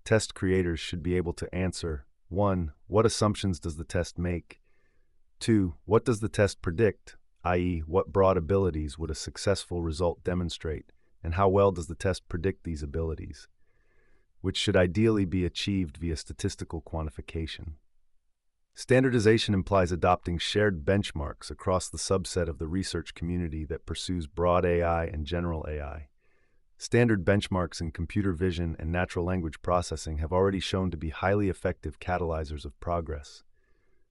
Test creators should be able to answer: 1. What assumptions does the test make? 2. What does the test predict, i.e., what broad abilities would a successful result demonstrate, and how well does the test predict these abilities, which should ideally be achieved via statistical quantification. Standardization implies adopting shared benchmarks across the subset of the research community that pursues broad AI and general AI. Standard benchmarks in computer vision and natural language processing have already shown to be highly effective catalyzers of progress.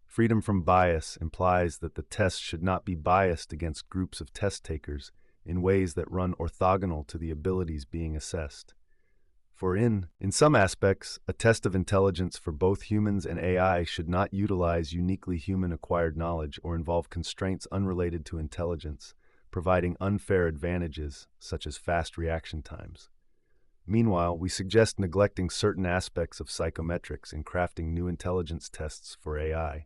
Freedom from bias implies that the test should not be biased against groups of test takers in ways that run orthogonal to the abilities being assessed. For in some aspects, a test of intelligence for both humans and AI should not utilize uniquely human-acquired knowledge or involve constraints unrelated to intelligence, providing unfair advantages, such as fast reaction times. Meanwhile, we suggest neglecting certain aspects of psychometrics in crafting new intelligence tests for AI.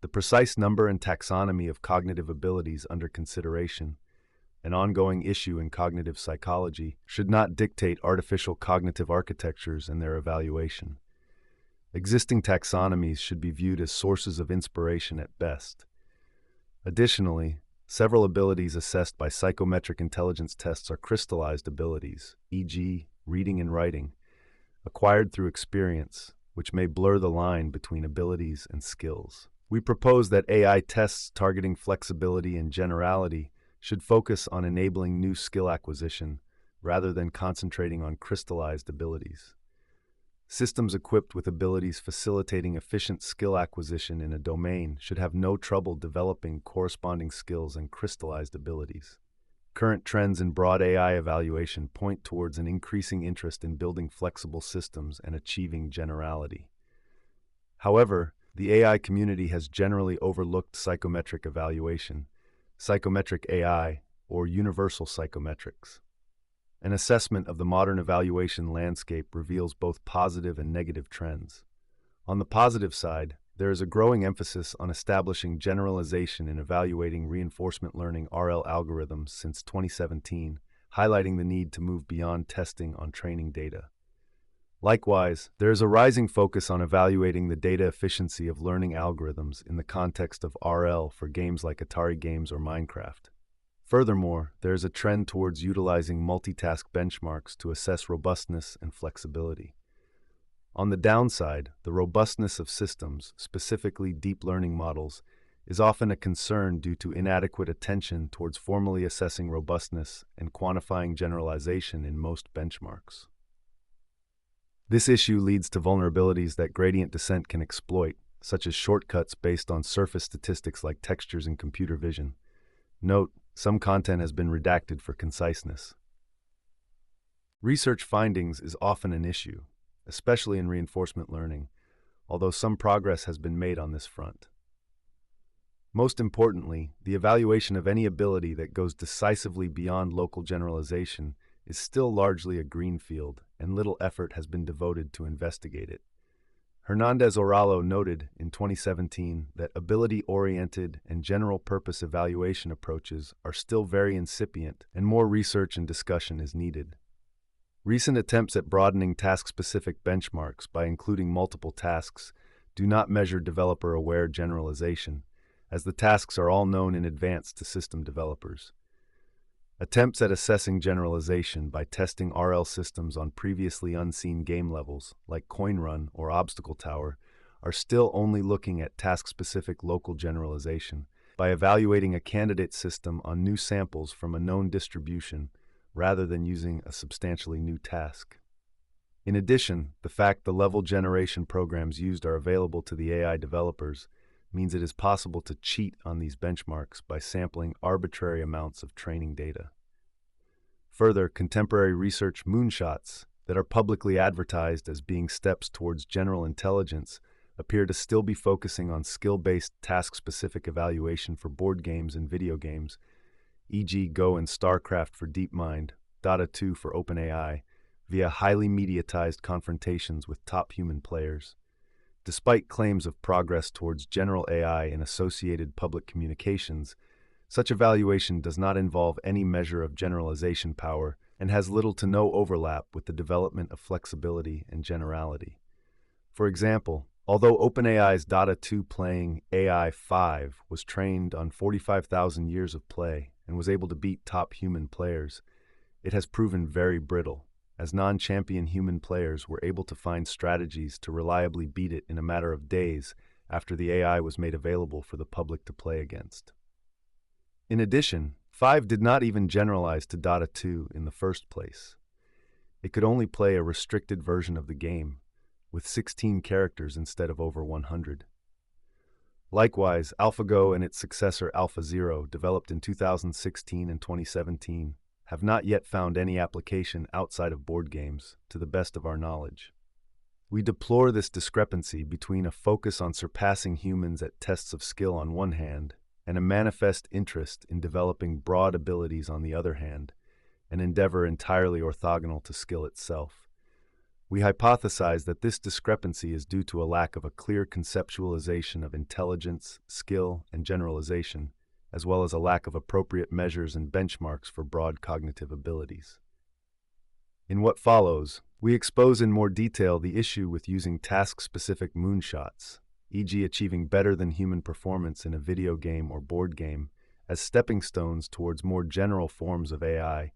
The precise number and taxonomy of cognitive abilities under consideration, an ongoing issue in cognitive psychology, should not dictate artificial cognitive architectures and their evaluation. Existing taxonomies should be viewed as sources of inspiration at best. Additionally, several abilities assessed by psychometric intelligence tests are crystallized abilities, e.g., reading and writing, acquired through experience, which may blur the line between abilities and skills. We propose that AI tests targeting flexibility and generality should focus on enabling new skill acquisition rather than concentrating on crystallized abilities. Systems equipped with abilities facilitating efficient skill acquisition in a domain should have no trouble developing corresponding skills and crystallized abilities. Current trends in broad AI evaluation point towards an increasing interest in building flexible systems and achieving generality. However, the AI community has generally overlooked psychometric evaluation, psychometric AI, or universal psychometrics. An assessment of the modern evaluation landscape reveals both positive and negative trends. On the positive side, there is a growing emphasis on establishing generalization in evaluating reinforcement learning (RL) algorithms since 2017, highlighting the need to move beyond testing on training data. Likewise, there is a rising focus on evaluating the data efficiency of learning algorithms in the context of RL for games like Atari games or Minecraft. Furthermore, there is a trend towards utilizing multitask benchmarks to assess robustness and flexibility. On the downside, the robustness of systems, specifically deep learning models, is often a concern due to inadequate attention towards formally assessing robustness and quantifying generalization in most benchmarks. This issue leads to vulnerabilities that gradient descent can exploit, such as shortcuts based on surface statistics like textures in computer vision. Note, some content has been redacted for conciseness. Research findings is often an issue, especially in reinforcement learning, although some progress has been made on this front. Most importantly, the evaluation of any ability that goes decisively beyond local generalization is still largely a greenfield, and little effort has been devoted to investigate it. Hernandez Oralo noted in 2017 that ability-oriented and general-purpose evaluation approaches are still very incipient and more research and discussion is needed. Recent attempts at broadening task-specific benchmarks by including multiple tasks do not measure developer-aware generalization, as the tasks are all known in advance to system developers. Attempts at assessing generalization by testing RL systems on previously unseen game levels, like Coin Run or Obstacle Tower, are still only looking at task-specific local generalization by evaluating a candidate system on new samples from a known distribution rather than using a substantially new task. In addition, the fact the level generation programs used are available to the AI developers means it is possible to cheat on these benchmarks by sampling arbitrary amounts of training data. Further, contemporary research moonshots that are publicly advertised as being steps towards general intelligence appear to still be focusing on skill-based task-specific evaluation for board games and video games, e.g. Go and StarCraft for DeepMind, Dota 2 for OpenAI, via highly mediatized confrontations with top human players. Despite claims of progress towards general AI in associated public communications, such evaluation does not involve any measure of generalization power and has little to no overlap with the development of flexibility and generality. For example, although OpenAI's Dota 2 playing AI 5 was trained on 45,000 years of play and was able to beat top human players, it has proven very brittle, as non-champion human players were able to find strategies to reliably beat it in a matter of days after the AI was made available for the public to play against. In addition, 5 did not even generalize to Dota 2 in the first place. It could only play a restricted version of the game, with 16 characters instead of over 100. Likewise, AlphaGo and its successor AlphaZero, developed in 2016 and 2017, have not yet found any application outside of board games, to the best of our knowledge. We deplore this discrepancy between a focus on surpassing humans at tests of skill on one hand, and a manifest interest in developing broad abilities on the other hand, an endeavor entirely orthogonal to skill itself. We hypothesize that this discrepancy is due to a lack of a clear conceptualization of intelligence, skill, and generalization, as well as a lack of appropriate measures and benchmarks for broad cognitive abilities. In what follows, we expose in more detail the issue with using task-specific moonshots, e.g. achieving better than human performance in a video game or board game, as stepping stones towards more general forms of AI,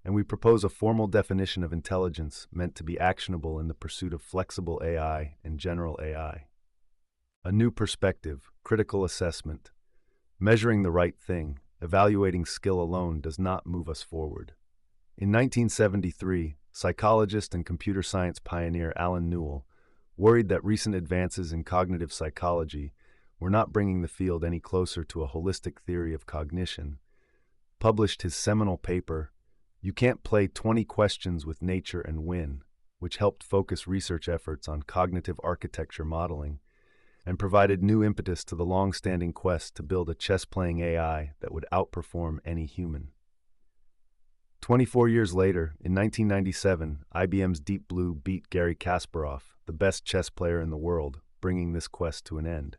and we propose a formal definition of intelligence meant to be actionable in the pursuit of flexible AI and general AI. A new perspective, critical assessment. Measuring the right thing, evaluating skill alone does not move us forward. In 1973, psychologist and computer science pioneer Alan Newell, worried that recent advances in cognitive psychology were not bringing the field any closer to a holistic theory of cognition, published his seminal paper, You Can't Play 20 Questions with Nature and Win, which helped focus research efforts on cognitive architecture modeling and provided new impetus to the long-standing quest to build a chess-playing AI that would outperform any human. 24 years later, in 1997, IBM's Deep Blue beat Garry Kasparov, the best chess player in the world, bringing this quest to an end.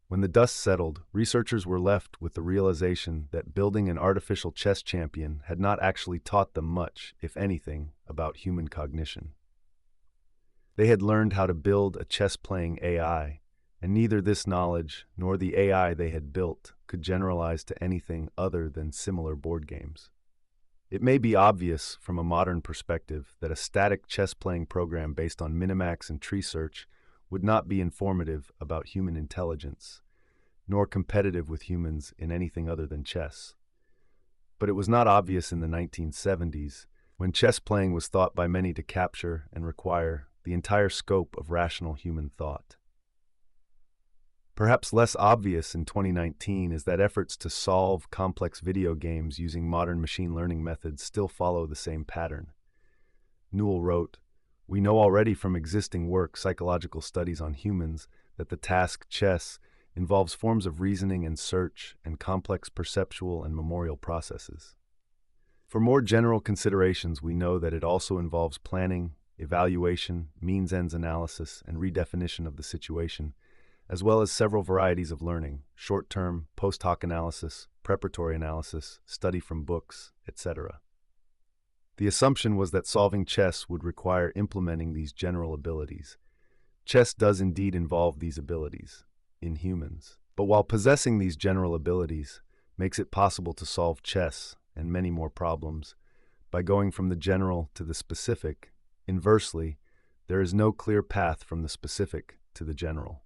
When the dust settled, researchers were left with the realization that building an artificial chess champion had not actually taught them much, if anything, about human cognition. They had learned how to build a chess-playing AI, and neither this knowledge nor the AI they had built could generalize to anything other than similar board games. It may be obvious from a modern perspective that a static chess-playing program based on minimax and tree search would not be informative about human intelligence, nor competitive with humans in anything other than chess. But it was not obvious in the 1970s, when chess playing was thought by many to capture and require the entire scope of rational human thought. Perhaps less obvious in 2019 is that efforts to solve complex video games using modern machine learning methods still follow the same pattern. Newell wrote, "We know already from existing work, psychological studies on humans, that the task chess involves forms of reasoning and search and complex perceptual and memorial processes. For more general considerations, we know that it also involves planning, evaluation, means-ends analysis, and redefinition of the situation, as well as several varieties of learning: short-term, post-hoc analysis, preparatory analysis, study from books, etc. The assumption was that solving chess would require implementing these general abilities. Chess does indeed involve these abilities in humans, but while possessing these general abilities makes it possible to solve chess and many more problems by going from the general to the specific, inversely, there is no clear path from the specific to the general.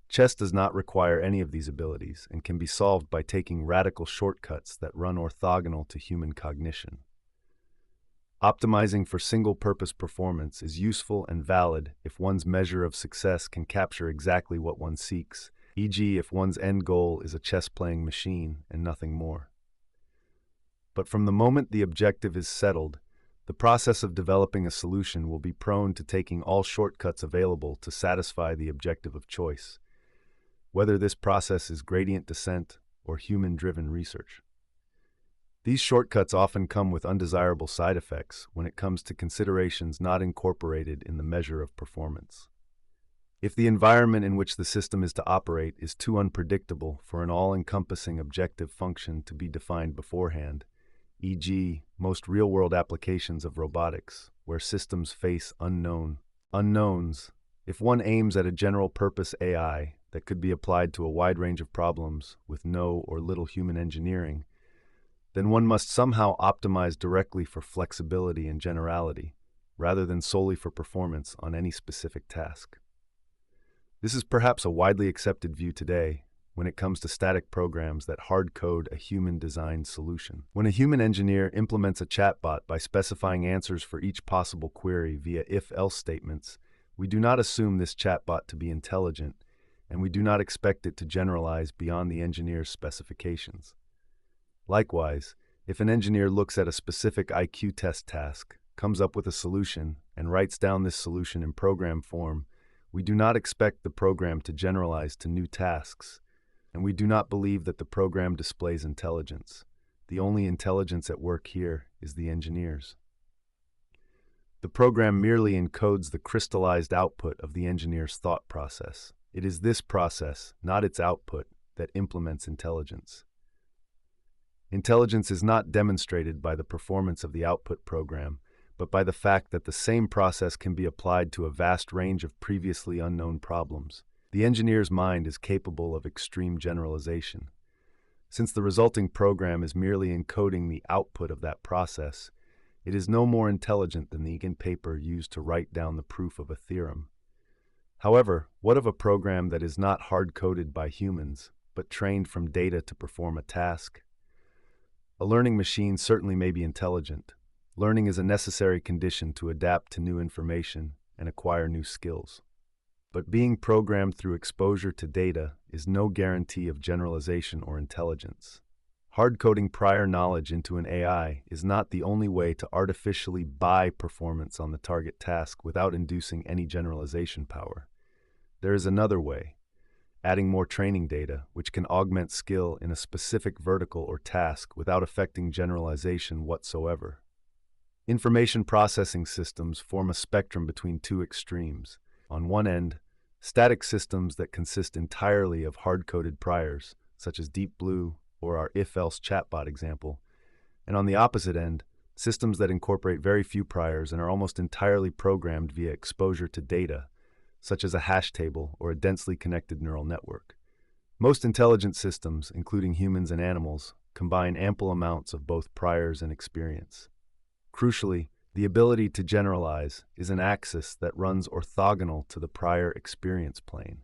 Chess does not require any of these abilities and can be solved by taking radical shortcuts that run orthogonal to human cognition. Optimizing for single-purpose performance is useful and valid if one's measure of success can capture exactly what one seeks, e.g., if one's end goal is a chess-playing machine and nothing more. But from the moment the objective is settled, the process of developing a solution will be prone to taking all shortcuts available to satisfy the objective of choice, whether this process is gradient descent or human-driven research. These shortcuts often come with undesirable side effects when it comes to considerations not incorporated in the measure of performance. If the environment in which the system is to operate is too unpredictable for an all-encompassing objective function to be defined beforehand, e.g., most real-world applications of robotics, where systems face unknowns, if one aims at a general-purpose AI that could be applied to a wide range of problems with no or little human engineering, then one must somehow optimize directly for flexibility and generality, rather than solely for performance on any specific task. This is perhaps a widely accepted view today when it comes to static programs that hard-code a human-designed solution. When a human engineer implements a chatbot by specifying answers for each possible query via if-else statements, we do not assume this chatbot to be intelligent, and we do not expect it to generalize beyond the engineer's specifications. Likewise, if an engineer looks at a specific IQ test task, comes up with a solution, and writes down this solution in program form, we do not expect the program to generalize to new tasks, and we do not believe that the program displays intelligence. The only intelligence at work here is the engineer's. The program merely encodes the crystallized output of the engineer's thought process. It is this process, not its output, that implements intelligence. Intelligence is not demonstrated by the performance of the output program, but by the fact that the same process can be applied to a vast range of previously unknown problems. The engineer's mind is capable of extreme generalization. Since the resulting program is merely encoding the output of that process, it is no more intelligent than the ink and paper used to write down the proof of a theorem. However, what of a program that is not hard-coded by humans, but trained from data to perform a task? A learning machine certainly may be intelligent. Learning is a necessary condition to adapt to new information and acquire new skills. But being programmed through exposure to data is no guarantee of generalization or intelligence. Hard-coding prior knowledge into an AI is not the only way to artificially buy performance on the target task without inducing any generalization power. There is another way: adding more training data, which can augment skill in a specific vertical or task without affecting generalization whatsoever. Information processing systems form a spectrum between two extremes. On one end, static systems that consist entirely of hard-coded priors, such as Deep Blue or our if-else chatbot example, and on the opposite end, systems that incorporate very few priors and are almost entirely programmed via exposure to data, such as a hash table or a densely connected neural network. Most intelligent systems, including humans and animals, combine ample amounts of both priors and experience. Crucially, the ability to generalize is an axis that runs orthogonal to the prior experience plane.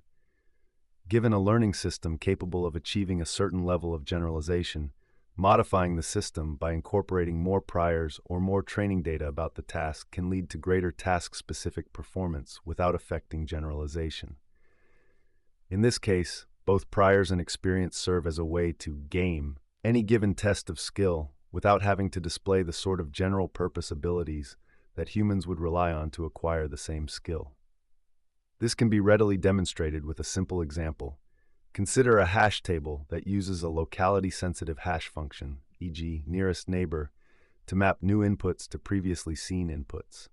Given a learning system capable of achieving a certain level of generalization, modifying the system by incorporating more priors or more training data about the task can lead to greater task-specific performance without affecting generalization. In this case, both priors and experience serve as a way to game any given test of skill without having to display the sort of general-purpose abilities that humans would rely on to acquire the same skill. This can be readily demonstrated with a simple example. Consider a hash table that uses a locality-sensitive hash function, e.g., nearest neighbor, to map new inputs to previously seen inputs.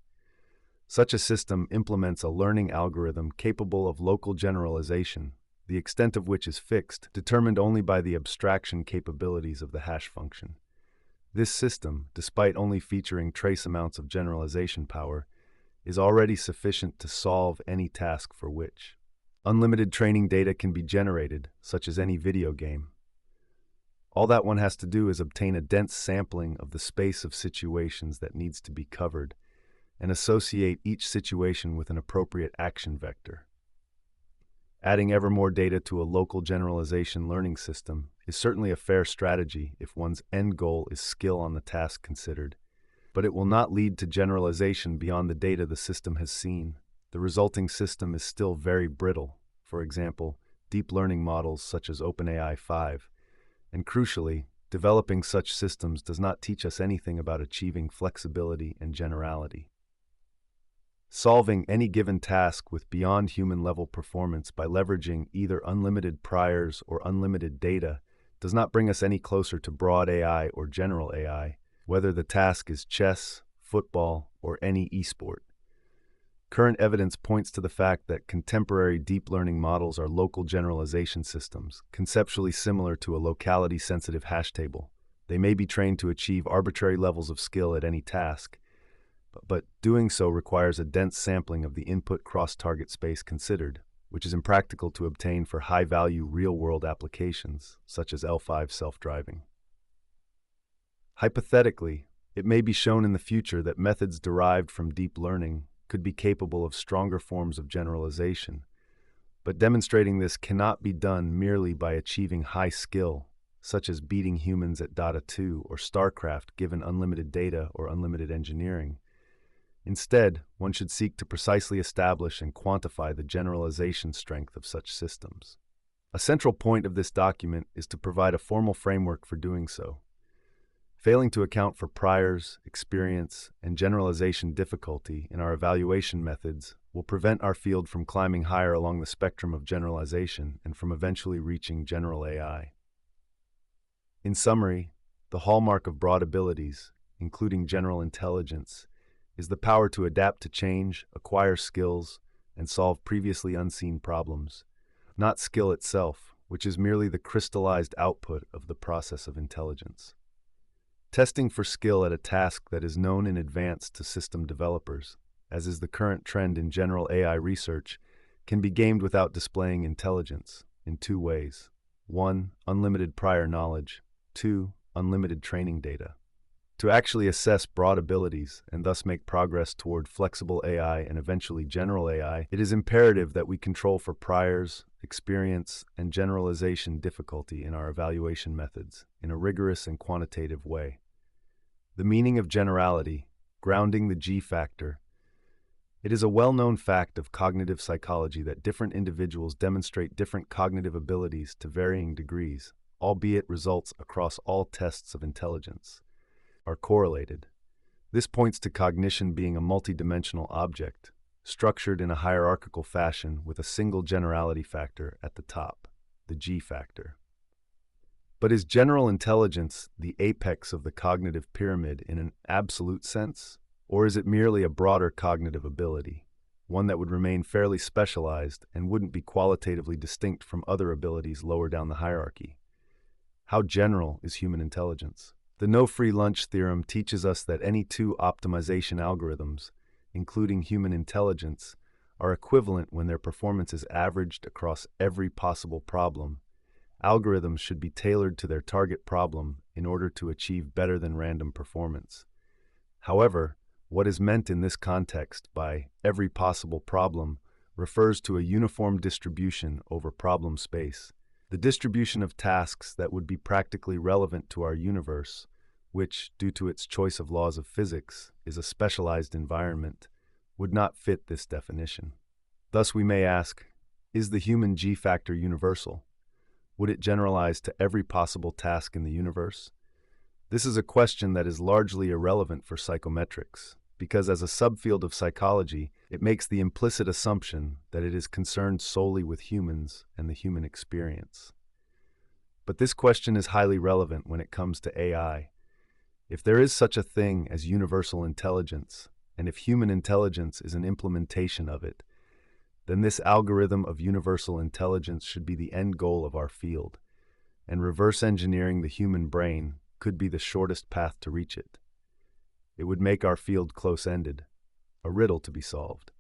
Such a system implements a learning algorithm capable of local generalization, the extent of which is fixed, determined only by the abstraction capabilities of the hash function. This system, despite only featuring trace amounts of generalization power, is already sufficient to solve any task for which unlimited training data can be generated, such as any video game. All that one has to do is obtain a dense sampling of the space of situations that needs to be covered and associate each situation with an appropriate action vector. Adding ever more data to a local generalization learning system is certainly a fair strategy if one's end goal is skill on the task considered, but it will not lead to generalization beyond the data the system has seen. The resulting system is still very brittle, for example, deep learning models such as OpenAI 5, and crucially, developing such systems does not teach us anything about achieving flexibility and generality. Solving any given task with beyond human level performance by leveraging either unlimited priors or unlimited data does not bring us any closer to broad AI or general AI, whether the task is chess, football, or any esport. Current evidence points to the fact that contemporary deep learning models are local generalization systems, conceptually similar to a locality-sensitive hash table. They may be trained to achieve arbitrary levels of skill at any task, but doing so requires a dense sampling of the input cross-target space considered, which is impractical to obtain for high-value real-world applications, such as L5 self-driving. Hypothetically, it may be shown in the future that methods derived from deep learning could be capable of stronger forms of generalization, but demonstrating this cannot be done merely by achieving high skill, such as beating humans at Dota 2 or StarCraft given unlimited data or unlimited engineering. Instead, one should seek to precisely establish and quantify the generalization strength of such systems. A central point of this document is to provide a formal framework for doing so. Failing to account for priors, experience, and generalization difficulty in our evaluation methods will prevent our field from climbing higher along the spectrum of generalization and from eventually reaching general AI. In summary, the hallmark of broad abilities, including general intelligence, is the power to adapt to change, acquire skills, and solve previously unseen problems, not skill itself, which is merely the crystallized output of the process of intelligence. Testing for skill at a task that is known in advance to system developers, as is the current trend in general AI research, can be gamed without displaying intelligence in two ways. 1. Unlimited prior knowledge. 2. Unlimited training data. To actually assess broad abilities and thus make progress toward flexible AI and eventually general AI, it is imperative that we control for priors, experience, and generalization difficulty in our evaluation methods in a rigorous and quantitative way. The meaning of generality, grounding the G factor. It is a well-known fact of cognitive psychology that different individuals demonstrate different cognitive abilities to varying degrees, albeit results across all tests of intelligence are correlated. This points to cognition being a multidimensional object, structured in a hierarchical fashion with a single generality factor at the top, the G factor. But is general intelligence the apex of the cognitive pyramid in an absolute sense, or is it merely a broader cognitive ability, one that would remain fairly specialized and wouldn't be qualitatively distinct from other abilities lower down the hierarchy? How general is human intelligence? The no-free lunch theorem teaches us that any two optimization algorithms, including human intelligence, are equivalent when their performance is averaged across every possible problem. Algorithms should be tailored to their target problem in order to achieve better than random performance. However, what is meant in this context by every possible problem refers to a uniform distribution over problem space. The distribution of tasks that would be practically relevant to our universe, which, due to its choice of laws of physics, is a specialized environment, would not fit this definition. Thus we may ask, is the human G factor universal? Would it generalize to every possible task in the universe? This is a question that is largely irrelevant for psychometrics, because as a subfield of psychology, it makes the implicit assumption that it is concerned solely with humans and the human experience. But this question is highly relevant when it comes to AI. If there is such a thing as universal intelligence, and if human intelligence is an implementation of it, then this algorithm of universal intelligence should be the end goal of our field, and reverse engineering the human brain could be the shortest path to reach it. It would make our field close-ended, a riddle to be solved.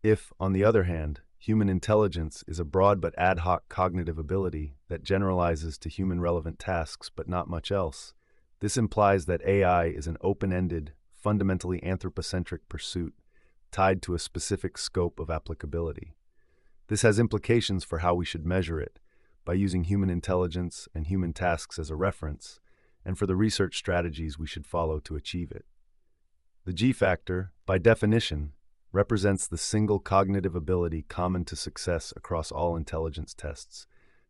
If, on the other hand, human intelligence is a broad but ad hoc cognitive ability that generalizes to human-relevant tasks but not much else, this implies that AI is an open-ended, fundamentally anthropocentric pursuit tied to a specific scope of applicability. This has implications for how we should measure it, by using human intelligence and human tasks as a reference, and for the research strategies we should follow to achieve it. The G factor, by definition, represents the single cognitive ability common to success across all intelligence tests,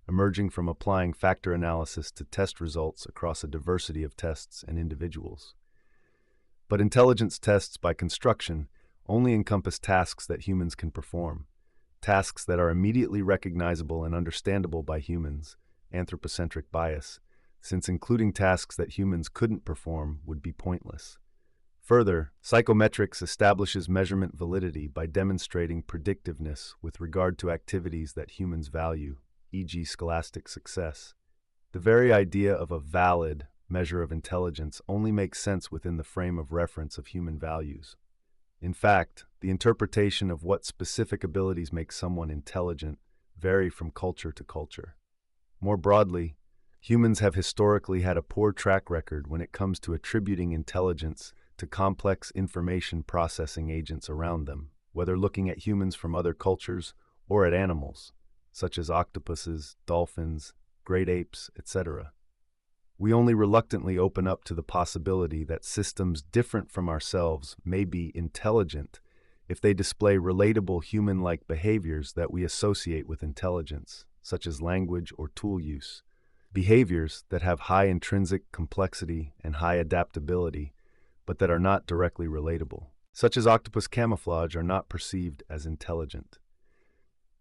emerging from applying factor analysis to test results across a diversity of tests and individuals. But intelligence tests, by construction, only encompass tasks that humans can perform, tasks that are immediately recognizable and understandable by humans, anthropocentric bias, since including tasks that humans couldn't perform would be pointless. Further, psychometrics establishes measurement validity by demonstrating predictiveness with regard to activities that humans value, e.g. scholastic success. The very idea of a valid measure of intelligence only makes sense within the frame of reference of human values. In fact, the interpretation of what specific abilities make someone intelligent vary from culture to culture. More broadly, humans have historically had a poor track record when it comes to attributing intelligence to complex information processing agents around them, whether looking at humans from other cultures or at animals, such as octopuses, dolphins, great apes, etc. We only reluctantly open up to the possibility that systems different from ourselves may be intelligent if they display relatable human-like behaviors that we associate with intelligence, such as language or tool use, behaviors that have high intrinsic complexity and high adaptability, but that are not directly relatable, such as octopus camouflage, are not perceived as intelligent.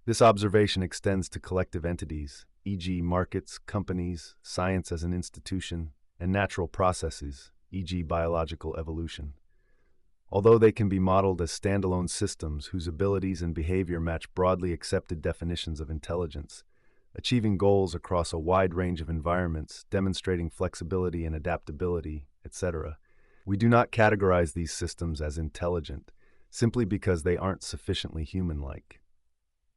This observation extends to collective entities, e.g. markets, companies, science as an institution, and natural processes, e.g. biological evolution. Although they can be modeled as standalone systems whose abilities and behavior match broadly accepted definitions of intelligence, achieving goals across a wide range of environments, demonstrating flexibility and adaptability, etc., we do not categorize these systems as intelligent simply because they aren't sufficiently human-like.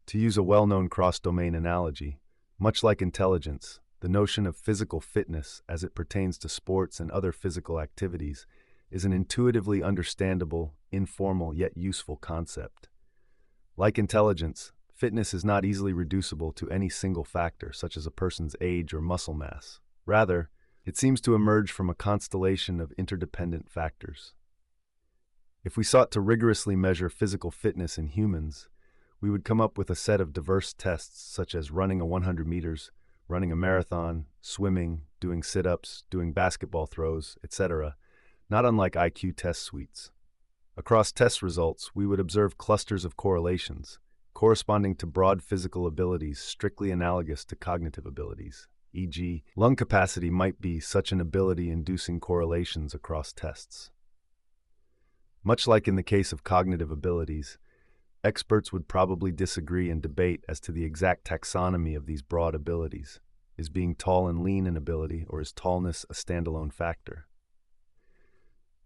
To use a well-known cross-domain analogy, much like intelligence, the notion of physical fitness as it pertains to sports and other physical activities is an intuitively understandable, informal yet useful concept. Like intelligence, fitness is not easily reducible to any single factor, such as a person's age or muscle mass. Rather, it seems to emerge from a constellation of interdependent factors. If we sought to rigorously measure physical fitness in humans, we would come up with a set of diverse tests such as running a 100 meters, running a marathon, swimming, doing sit-ups, doing basketball throws, etc., not unlike IQ test suites. Across test results, we would observe clusters of correlations, corresponding to broad physical abilities strictly analogous to cognitive abilities, e.g., lung capacity might be such an ability inducing correlations across tests. Much like in the case of cognitive abilities, experts would probably disagree and debate as to the exact taxonomy of these broad abilities. Is being tall and lean an ability, or is tallness a standalone factor?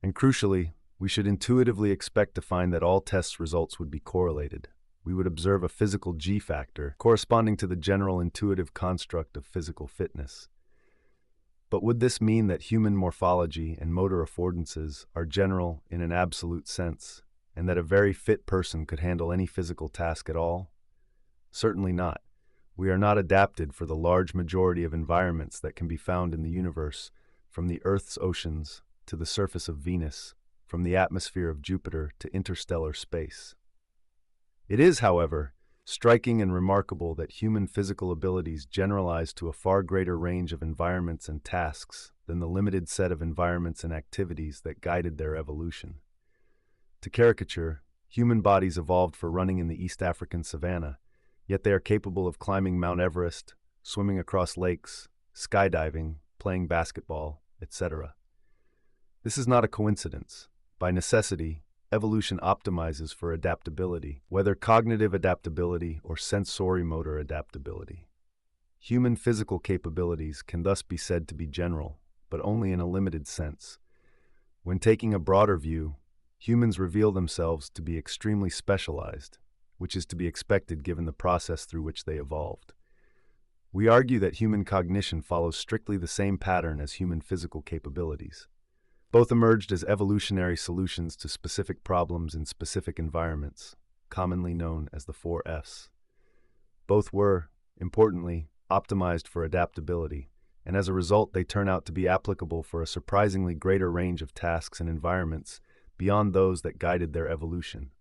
And crucially, we should intuitively expect to find that all test results would be correlated. We would observe a physical G factor corresponding to the general intuitive construct of physical fitness. But would this mean that human morphology and motor affordances are general in an absolute sense, and that a very fit person could handle any physical task at all? Certainly not. We are not adapted for the large majority of environments that can be found in the universe, from the Earth's oceans to the surface of Venus, from the atmosphere of Jupiter to interstellar space. It is, however, striking and remarkable that human physical abilities generalize to a far greater range of environments and tasks than the limited set of environments and activities that guided their evolution. To caricature, human bodies evolved for running in the East African savanna, yet they are capable of climbing Mount Everest, swimming across lakes, skydiving, playing basketball, etc. This is not a coincidence. By necessity, evolution optimizes for adaptability, whether cognitive adaptability or sensorimotor adaptability. Human physical capabilities can thus be said to be general, but only in a limited sense. When taking a broader view, humans reveal themselves to be extremely specialized, which is to be expected given the process through which they evolved. We argue that human cognition follows strictly the same pattern as human physical capabilities. Both emerged as evolutionary solutions to specific problems in specific environments, commonly known as the 4Fs. Both were, importantly, optimized for adaptability, and as a result they turn out to be applicable for a surprisingly greater range of tasks and environments beyond those that guided their evolution,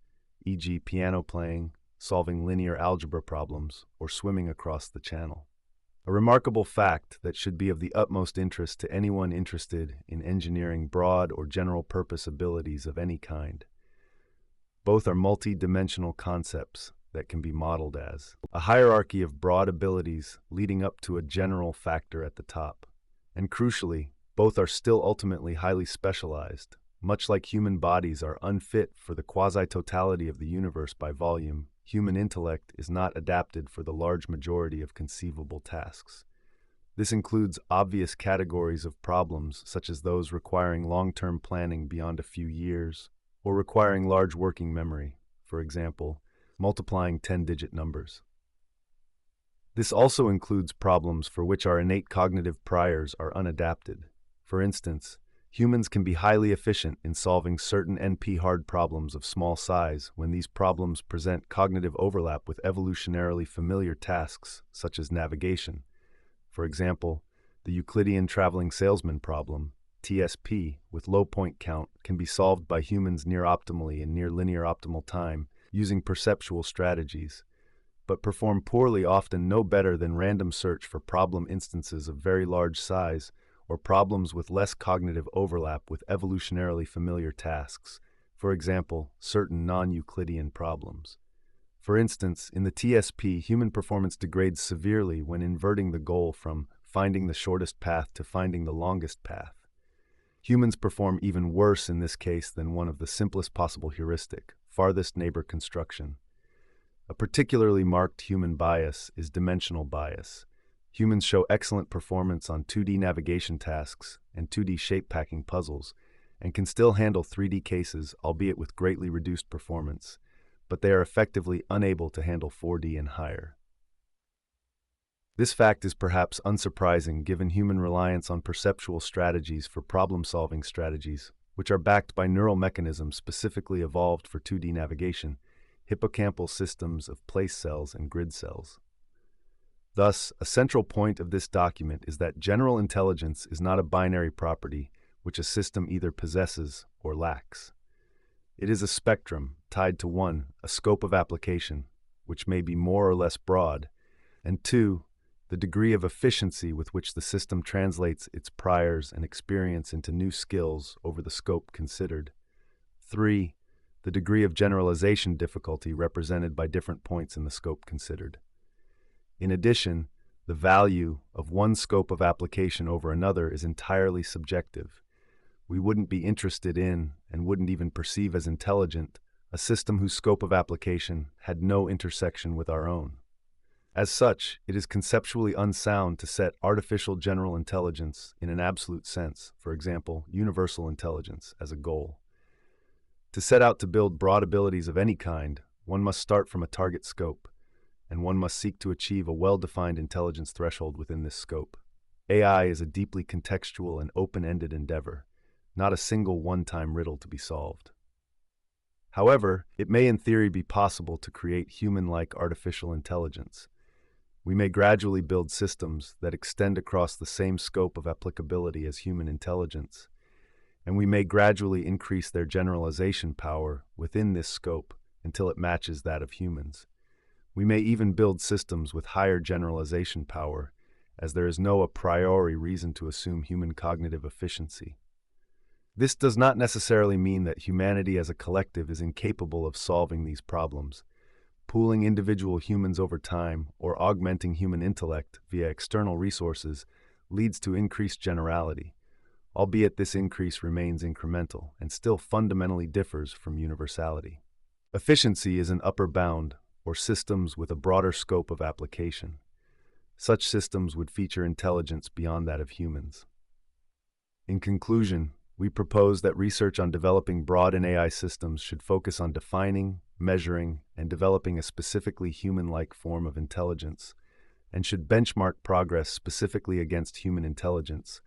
e.g. piano playing, solving linear algebra problems, or swimming across the channel. A remarkable fact that should be of the utmost interest to anyone interested in engineering broad or general-purpose abilities of any kind. Both are multi-dimensional concepts that can be modeled as a hierarchy of broad abilities leading up to a general factor at the top. And crucially, both are still ultimately highly specialized. Much like human bodies are unfit for the quasi-totality of the universe by volume, human intellect is not adapted for the large majority of conceivable tasks. This includes obvious categories of problems such as those requiring long-term planning beyond a few years, or requiring large working memory, for example, multiplying 10-digit numbers. This also includes problems for which our innate cognitive priors are unadapted. For instance, humans can be highly efficient in solving certain NP-hard problems of small size when these problems present cognitive overlap with evolutionarily familiar tasks such as navigation. For example, the Euclidean traveling salesman problem, TSP, with low point count can be solved by humans near optimally in near linear optimal time using perceptual strategies, but perform poorly, often no better than random search for problem instances of very large size or problems with less cognitive overlap with evolutionarily familiar tasks, for example, certain non-Euclidean problems. For instance, in the TSP, human performance degrades severely when inverting the goal from finding the shortest path to finding the longest path. Humans perform even worse in this case than one of the simplest possible heuristic, farthest neighbor construction. A particularly marked human bias is dimensional bias. Humans show excellent performance on 2D navigation tasks and 2D shape-packing puzzles, and can still handle 3D cases, albeit with greatly reduced performance, but they are effectively unable to handle 4D and higher. This fact is perhaps unsurprising given human reliance on perceptual strategies for problem-solving strategies, which are backed by neural mechanisms specifically evolved for 2D navigation, hippocampal systems of place cells and grid cells. Thus, a central point of this document is that general intelligence is not a binary property which a system either possesses or lacks. It is a spectrum tied to 1, a scope of application, which may be more or less broad, and 2, the degree of efficiency with which the system translates its priors and experience into new skills over the scope considered. 3, the degree of generalization difficulty represented by different points in the scope considered. In addition, the value of one scope of application over another is entirely subjective. We wouldn't be interested in, and wouldn't even perceive as intelligent, a system whose scope of application had no intersection with our own. As such, it is conceptually unsound to set artificial general intelligence in an absolute sense, for example, universal intelligence, as a goal. To set out to build broad abilities of any kind, one must start from a target scope, and one must seek to achieve a well-defined intelligence threshold within this scope. AI is a deeply contextual and open-ended endeavor, not a single one-time riddle to be solved. However, it may in theory be possible to create human-like artificial intelligence. We may gradually build systems that extend across the same scope of applicability as human intelligence, and we may gradually increase their generalization power within this scope until it matches that of humans. We may even build systems with higher generalization power, as there is no a priori reason to assume human cognitive efficiency. This does not necessarily mean that humanity as a collective is incapable of solving these problems. Pooling individual humans over time or augmenting human intellect via external resources leads to increased generality, albeit this increase remains incremental and still fundamentally differs from universality. Efficiency is an upper bound, or systems with a broader scope of application. Such systems would feature intelligence beyond that of humans. In conclusion, we propose that research on developing broad and AI systems should focus on defining, measuring, and developing a specifically human-like form of intelligence, and should benchmark progress specifically against human intelligence,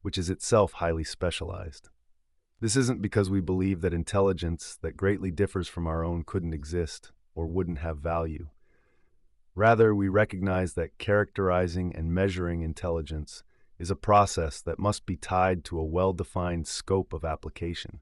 which is itself highly specialized. This isn't because we believe that intelligence that greatly differs from our own couldn't exist or wouldn't have value. Rather, we recognize that characterizing and measuring intelligence is a process that must be tied to a well-defined scope of application,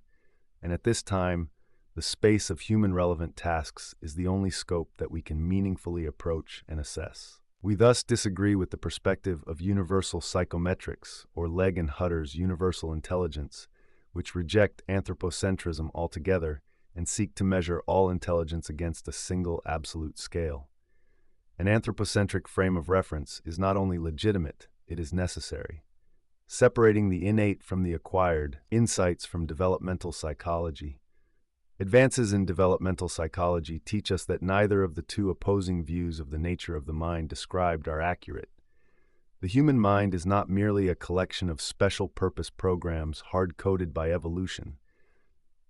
and at this time, the space of human-relevant tasks is the only scope that we can meaningfully approach and assess. We thus disagree with the perspective of universal psychometrics, or Legg and Hutter's universal intelligence, which reject anthropocentrism altogether and seek to measure all intelligence against a single absolute scale. An anthropocentric frame of reference is not only legitimate, it is necessary. Separating the innate from the acquired, insights from developmental psychology. Advances in developmental psychology teach us that neither of the two opposing views of the nature of the mind described are accurate. The human mind is not merely a collection of special-purpose programs hard-coded by evolution.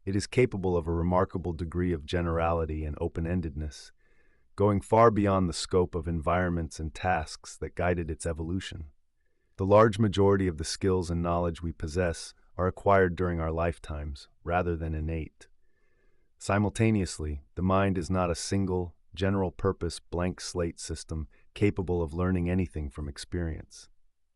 It is capable of a remarkable degree of generality and open-endedness, going far beyond the scope of environments and tasks that guided its evolution. The large majority of the skills and knowledge we possess are acquired during our lifetimes, rather than innate. Simultaneously, the mind is not a single, general-purpose blank slate system capable of learning anything from experience.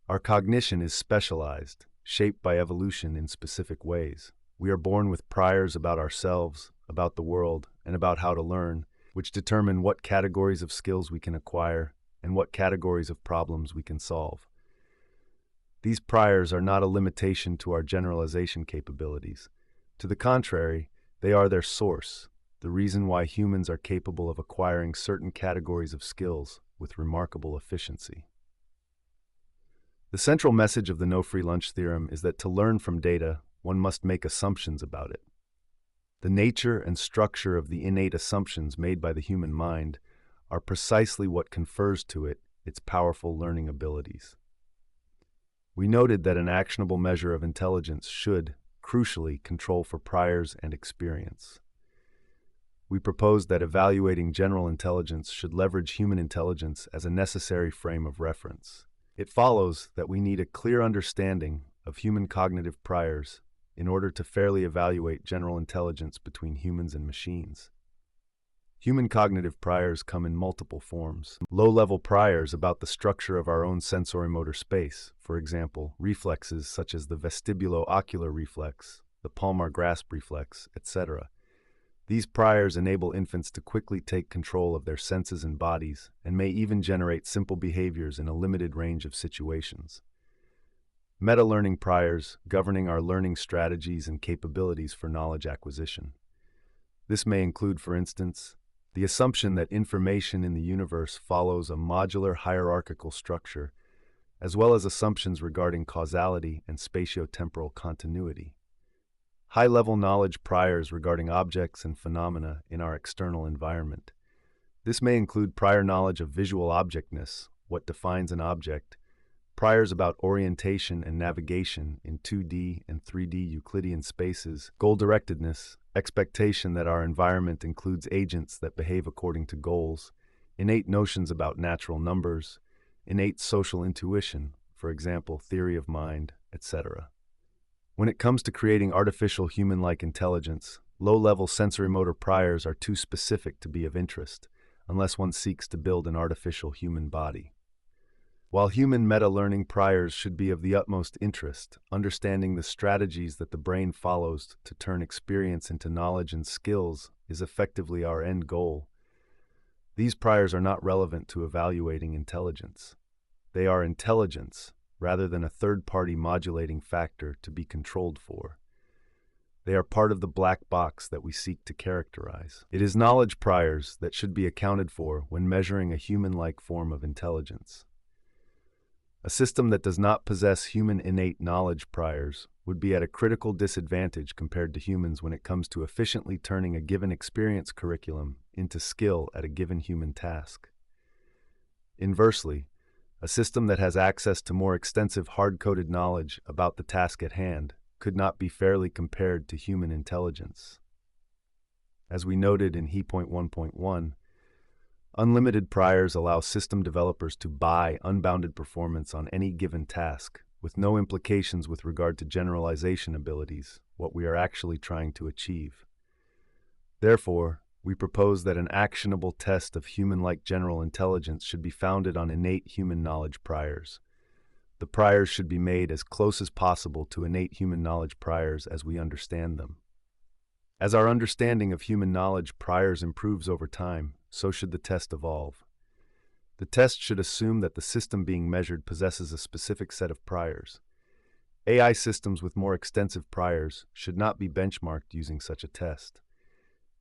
Our cognition is specialized, shaped by evolution in specific ways. We are born with priors about ourselves, about the world, and about how to learn, which determine what categories of skills we can acquire and what categories of problems we can solve. These priors are not a limitation to our generalization capabilities. To the contrary, they are their source, the reason why humans are capable of acquiring certain categories of skills with remarkable efficiency. The central message of the no free lunch theorem is that to learn from data, one must make assumptions about it. The nature and structure of the innate assumptions made by the human mind are precisely what confers to it its powerful learning abilities. We noted that an actionable measure of intelligence should, crucially, control for priors and experience. We proposed that evaluating general intelligence should leverage human intelligence as a necessary frame of reference. It follows that we need a clear understanding of human cognitive priors in order to fairly evaluate general intelligence between humans and machines. Human cognitive priors come in multiple forms. Low-level priors about the structure of our own sensorimotor space, for example, reflexes such as the vestibulo-ocular reflex, the palmar grasp reflex, etc. These priors enable infants to quickly take control of their senses and bodies, and may even generate simple behaviors in a limited range of situations. Meta-learning priors governing our learning strategies and capabilities for knowledge acquisition. This may include, for instance, the assumption that information in the universe follows a modular hierarchical structure, as well as assumptions regarding causality and spatiotemporal continuity. High-level knowledge priors regarding objects and phenomena in our external environment. This may include prior knowledge of visual objectness, what defines an object, priors about orientation and navigation in 2D and 3D Euclidean spaces, goal-directedness, expectation that our environment includes agents that behave according to goals, innate notions about natural numbers, innate social intuition, for example, theory of mind, etc. When it comes to creating artificial human-like intelligence, low-level sensorimotor priors are too specific to be of interest, unless one seeks to build an artificial human body. While human meta-learning priors should be of the utmost interest, understanding the strategies that the brain follows to turn experience into knowledge and skills is effectively our end goal. These priors are not relevant to evaluating intelligence. They are intelligence, rather than a third-party modulating factor to be controlled for. They are part of the black box that we seek to characterize. It is knowledge priors that should be accounted for when measuring a human-like form of intelligence. A system that does not possess human innate knowledge priors would be at a critical disadvantage compared to humans when it comes to efficiently turning a given experience curriculum into skill at a given human task. Inversely, a system that has access to more extensive hard-coded knowledge about the task at hand could not be fairly compared to human intelligence. As we noted in He.1.1, unlimited priors allow system developers to buy unbounded performance on any given task, with no implications with regard to generalization abilities, what we are actually trying to achieve. Therefore, we propose that an actionable test of human-like general intelligence should be founded on innate human knowledge priors. The priors should be made as close as possible to innate human knowledge priors as we understand them. As our understanding of human knowledge priors improves over time, so should the test evolve. The test should assume that the system being measured possesses a specific set of priors. AI systems with more extensive priors should not be benchmarked using such a test.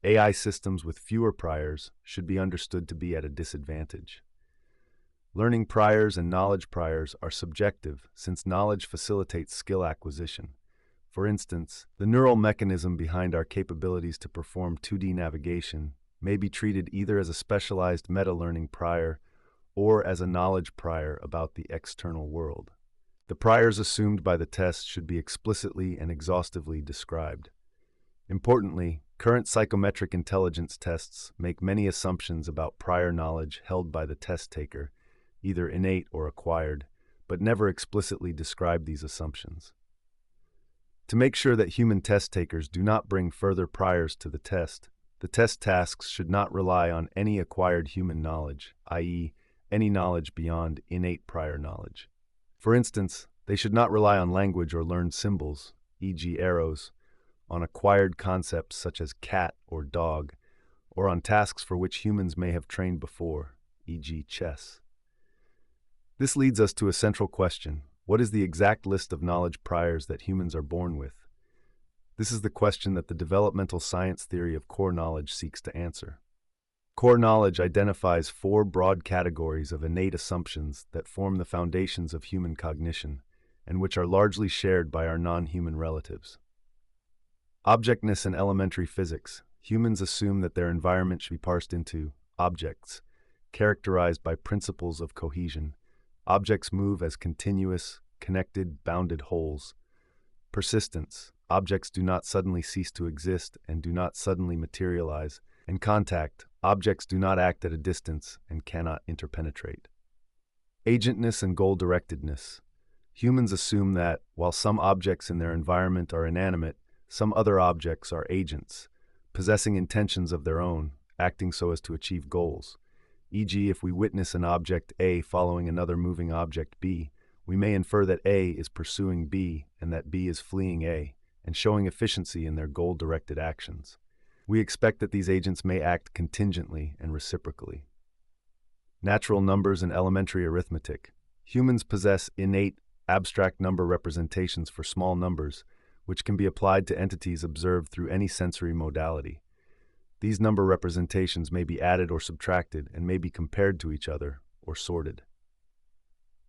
AI systems with fewer priors should be understood to be at a disadvantage. Learning priors and knowledge priors are subjective since knowledge facilitates skill acquisition. For instance, the neural mechanism behind our capabilities to perform 2D navigation may be treated either as a specialized meta-learning prior or as a knowledge prior about the external world. The priors assumed by the test should be explicitly and exhaustively described. Importantly, current psychometric intelligence tests make many assumptions about prior knowledge held by the test taker, either innate or acquired, but never explicitly describe these assumptions. To make sure that human test takers do not bring further priors to the test tasks should not rely on any acquired human knowledge, i.e., any knowledge beyond innate prior knowledge. For instance, they should not rely on language or learned symbols, e.g. arrows, on acquired concepts such as cat or dog, or on tasks for which humans may have trained before, e.g. chess. This leads us to a central question: what is the exact list of knowledge priors that humans are born with? This is the question that the developmental science theory of core knowledge seeks to answer. Core knowledge identifies 4 broad categories of innate assumptions that form the foundations of human cognition, and which are largely shared by our non-human relatives. Objectness and elementary physics. Humans assume that their environment should be parsed into objects, characterized by principles of cohesion. Objects move as continuous, connected, bounded wholes. Persistence. Objects do not suddenly cease to exist and do not suddenly materialize. And contact. Objects do not act at a distance and cannot interpenetrate. Agentness and goal-directedness. Humans assume that, while some objects in their environment are inanimate, some other objects are agents, possessing intentions of their own, acting so as to achieve goals. E.g., if we witness an object A following another moving object B, we may infer that A is pursuing B and that B is fleeing A, and showing efficiency in their goal-directed actions. We expect that these agents may act contingently and reciprocally. Natural numbers and elementary arithmetic. Humans possess innate, abstract number representations for small numbers, which can be applied to entities observed through any sensory modality. These number representations may be added or subtracted and may be compared to each other or sorted.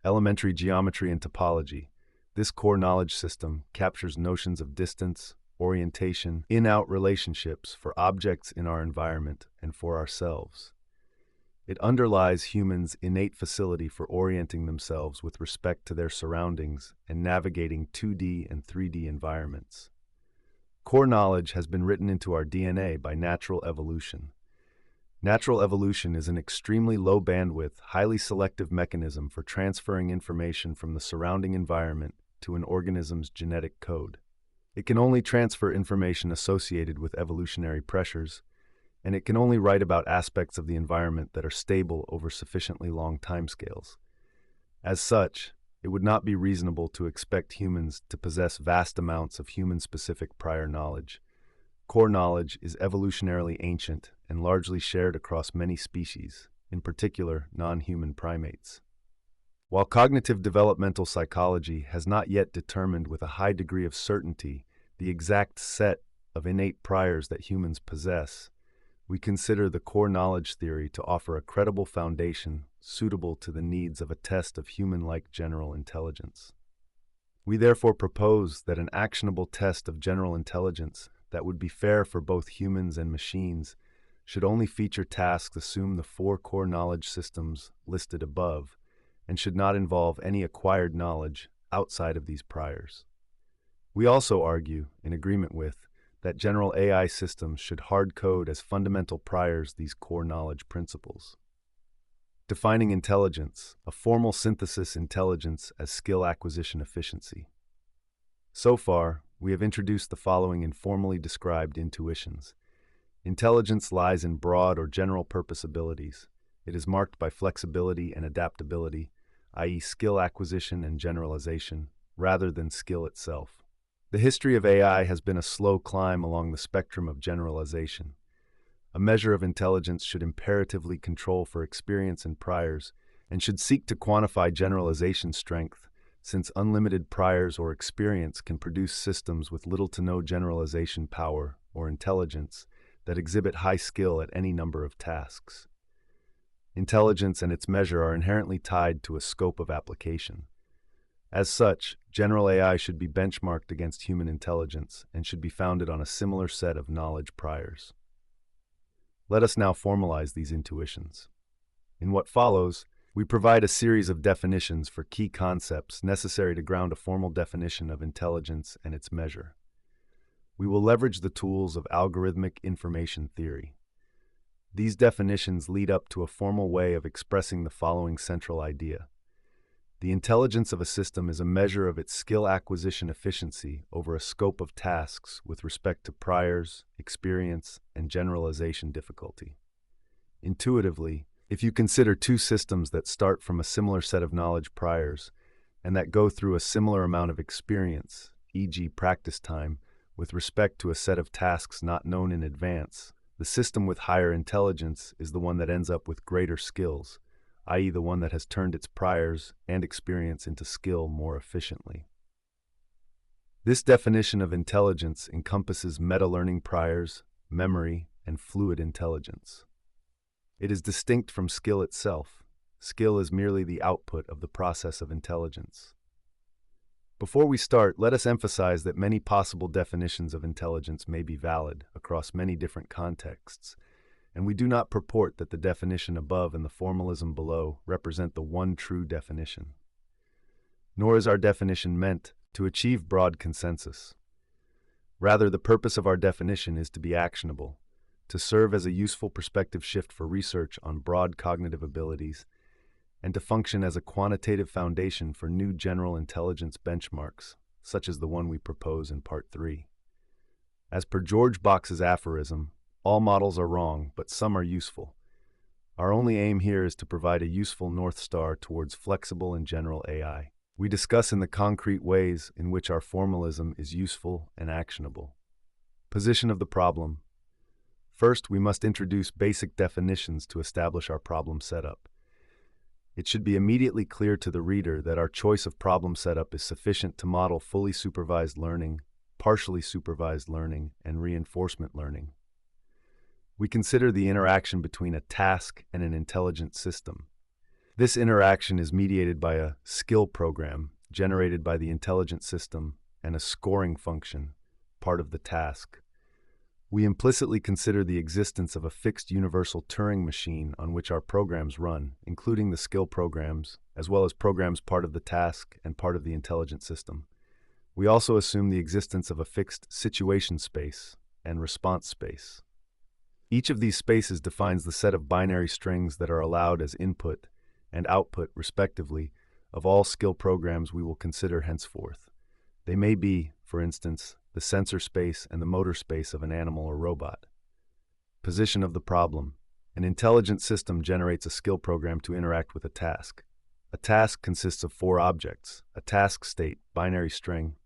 Elementary geometry and topology. This core knowledge system captures notions of distance, orientation, in-out relationships for objects in our environment and for ourselves. It underlies humans' innate facility for orienting themselves with respect to their surroundings and navigating 2D and 3D environments. Core knowledge has been written into our DNA by natural evolution. Natural evolution is an extremely low-bandwidth, highly selective mechanism for transferring information from the surrounding environment to an organism's genetic code. It can only transfer information associated with evolutionary pressures, and it can only write about aspects of the environment that are stable over sufficiently long timescales. As such, it would not be reasonable to expect humans to possess vast amounts of human-specific prior knowledge. Core knowledge is evolutionarily ancient and largely shared across many species, in particular non-human primates. While cognitive developmental psychology has not yet determined with a high degree of certainty the exact set of innate priors that humans possess, we consider the core knowledge theory to offer a credible foundation suitable to the needs of a test of human-like general intelligence. We therefore propose that an actionable test of general intelligence that would be fair for both humans and machines should only feature tasks assume the four core knowledge systems listed above and should not involve any acquired knowledge outside of these priors. We also argue, in agreement with, that general AI systems should hard code as fundamental priors these core knowledge principles. Defining intelligence, a formal synthesis intelligence as skill acquisition efficiency. So far, we have introduced the following informally described intuitions. Intelligence lies in broad or general purpose abilities. It is marked by flexibility and adaptability, i.e. skill acquisition and generalization, rather than skill itself. The history of AI has been a slow climb along the spectrum of generalization. A measure of intelligence should imperatively control for experience and priors, and should seek to quantify generalization strength, since unlimited priors or experience can produce systems with little to no generalization power or intelligence that exhibit high skill at any number of tasks. Intelligence and its measure are inherently tied to a scope of application. As such, general AI should be benchmarked against human intelligence and should be founded on a similar set of knowledge priors. Let us now formalize these intuitions. In what follows, we provide a series of definitions for key concepts necessary to ground a formal definition of intelligence and its measure. We will leverage the tools of Algorithmic Information Theory. These definitions lead up to a formal way of expressing the following central idea. The intelligence of a system is a measure of its skill acquisition efficiency over a scope of tasks with respect to priors, experience, and generalization difficulty. Intuitively, if you consider two systems that start from a similar set of knowledge priors and that go through a similar amount of experience, e.g. practice time, with respect to a set of tasks not known in advance, the system with higher intelligence is the one that ends up with greater skills, i.e. the one that has turned its priors and experience into skill more efficiently. This definition of intelligence encompasses meta-learning priors, memory, and fluid intelligence. It is distinct from skill itself. Skill is merely the output of the process of intelligence. Before we start, let us emphasize that many possible definitions of intelligence may be valid across many different contexts, and we do not purport that the definition above and the formalism below represent the one true definition. Nor is our definition meant to achieve broad consensus. Rather, the purpose of our definition is to be actionable, to serve as a useful perspective shift for research on broad cognitive abilities, and to function as a quantitative foundation for new general intelligence benchmarks, such as the one we propose in Part 3. As per George Box's aphorism, all models are wrong, but some are useful. Our only aim here is to provide a useful North Star towards flexible and general AI. We discuss in the concrete ways in which our formalism is useful and actionable. Position of the problem. First, we must introduce basic definitions to establish our problem setup. It should be immediately clear to the reader that our choice of problem setup is sufficient to model fully supervised learning, partially supervised learning, and reinforcement learning. We consider the interaction between a task and an intelligent system. This interaction is mediated by a skill program generated by the intelligent system and a scoring function, part of the task. We implicitly consider the existence of a fixed universal Turing machine on which our programs run, including the skill programs, as well as programs part of the task and part of the intelligent system. We also assume the existence of a fixed situation space and response space. Each of these spaces defines the set of binary strings that are allowed as input and output, respectively, of all skill programs we will consider henceforth. They may be, for instance, the sensor space and the motor space of an animal or robot. Position of the problem. An intelligent system generates a skill program to interact with a task. A task consists of four objects: a task state, binary string,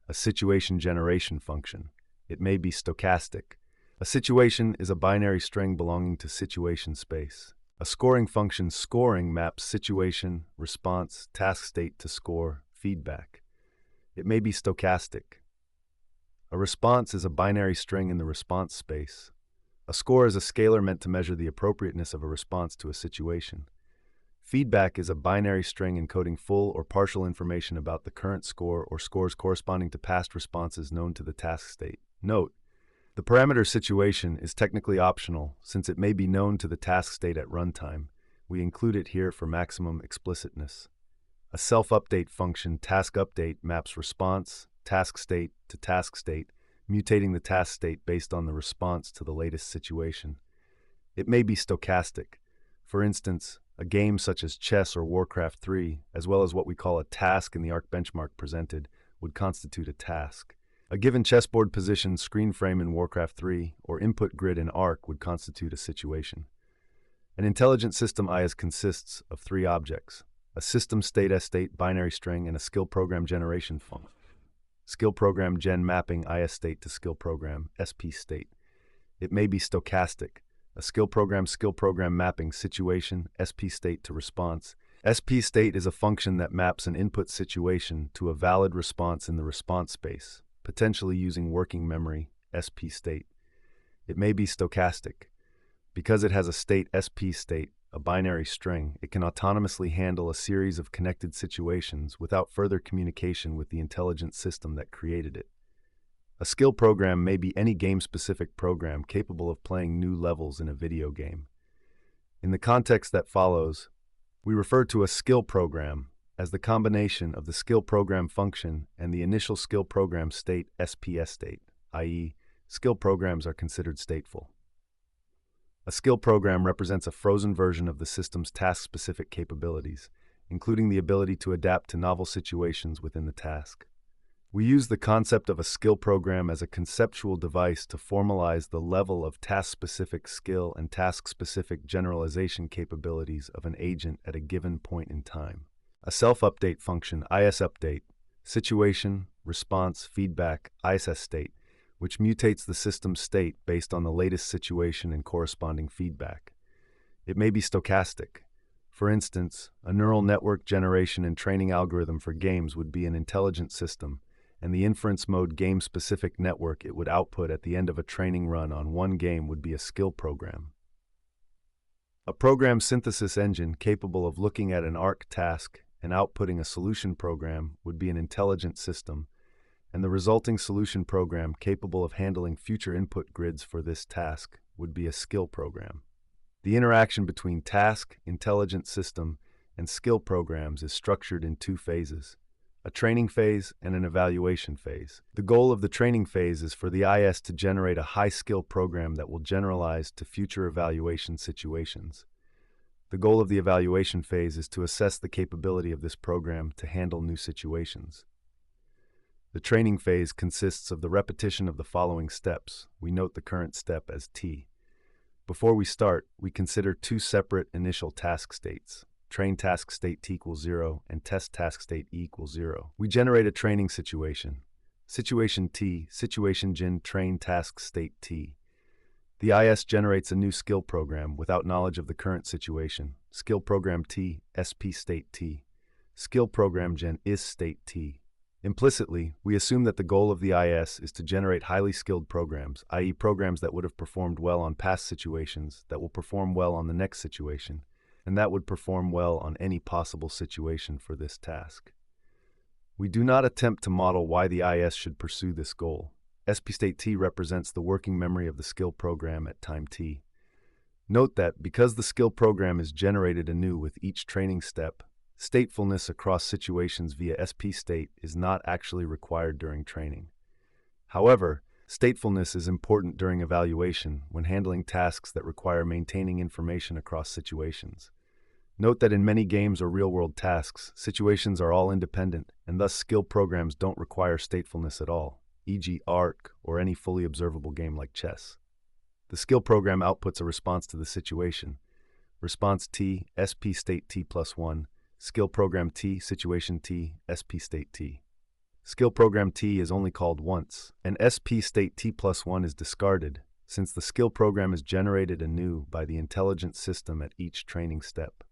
a situation generation function. It may be stochastic. A situation is a binary string belonging to situation space. A scoring function scoring maps situation, response, task state to score, feedback. It may be stochastic. A response is a binary string in the response space. A score is a scalar meant to measure the appropriateness of a response to a situation. Feedback is a binary string encoding full or partial information about the current score or scores corresponding to past responses known to the task state. Note: the parameter situation is technically optional since it may be known to the task state at runtime. We include it here for maximum explicitness. A self-update function, task update, maps response, task state to task state, mutating the task state based on the response to the latest situation. It may be stochastic. For instance, a game such as chess or Warcraft 3, as well as what we call a task in the ARC benchmark presented, would constitute a task. A given chessboard position, screen frame in Warcraft 3, or input grid in ARC would constitute a situation. An intelligent system IS consists of three objects: a system state S-state binary string and a skill program generation function. Skill program gen mapping IS state to skill program SP state. It may be stochastic. A skill program mapping situation SP state to response. SP state is a function that maps an input situation to a valid response in the response space, potentially using working memory SP state. It may be stochastic. Because it has a state SP state, a binary string, it can autonomously handle a series of connected situations without further communication with the intelligent system that created it. A skill program may be any game-specific program capable of playing new levels in a video game. In the context that follows, we refer to a skill program as the combination of the skill program function and the initial skill program state SPS state, i.e., skill programs are considered stateful. A skill program represents a frozen version of the system's task-specific capabilities, including the ability to adapt to novel situations within the task. We use the concept of a skill program as a conceptual device to formalize the level of task-specific skill and task-specific generalization capabilities of an agent at a given point in time. A self-update function, ISUpdate, situation, response, feedback, ISS state, which mutates the system's state based on the latest situation and corresponding feedback. It may be stochastic. For instance, a neural network generation and training algorithm for games would be an intelligent system, and the inference mode game-specific network it would output at the end of a training run on one game would be a skill program. A program synthesis engine capable of looking at an ARC task and outputting a solution program would be an intelligent system, and the resulting solution program capable of handling future input grids for this task would be a skill program. The interaction between task, intelligent system, and skill programs is structured in two phases: a training phase and an evaluation phase. The goal of the training phase is for the IS to generate a high-skill program that will generalize to future evaluation situations. The goal of the evaluation phase is to assess the capability of this program to handle new situations. The training phase consists of the repetition of the following steps. We note the current step as T. Before we start, we consider two separate initial task states: train task state T equals 0 and test task state E equals 0. We generate a training situation. Situation T, situation gen train task state T. The IS generates a new skill program without knowledge of the current situation. Skill program T, SP state T. Skill program gen is state T. Implicitly, we assume that the goal of the IS is to generate highly skilled programs, i.e. programs that would have performed well on past situations, that will perform well on the next situation, and that would perform well on any possible situation for this task. We do not attempt to model why the IS should pursue this goal. SP state T represents the working memory of the skill program at time T. Note that because the skill program is generated anew with each training step, statefulness across situations via SP state is not actually required during training. However, statefulness is important during evaluation when handling tasks that require maintaining information across situations. Note that in many games or real-world tasks, situations are all independent, and thus skill programs don't require statefulness at all, e.g. ARC or any fully observable game like chess. The skill program outputs a response to the situation. Response T, SP state T plus 1, skill program T, situation T, SP state T. Skill program T is only called once, and SP state T plus 1 is discarded, since the skill program is generated anew by the intelligent system at each training step.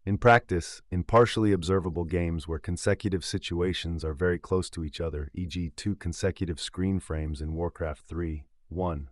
In practice, in partially observable games where consecutive situations are very close to each other, e.g. 2 consecutive screen frames in Warcraft 3, 1,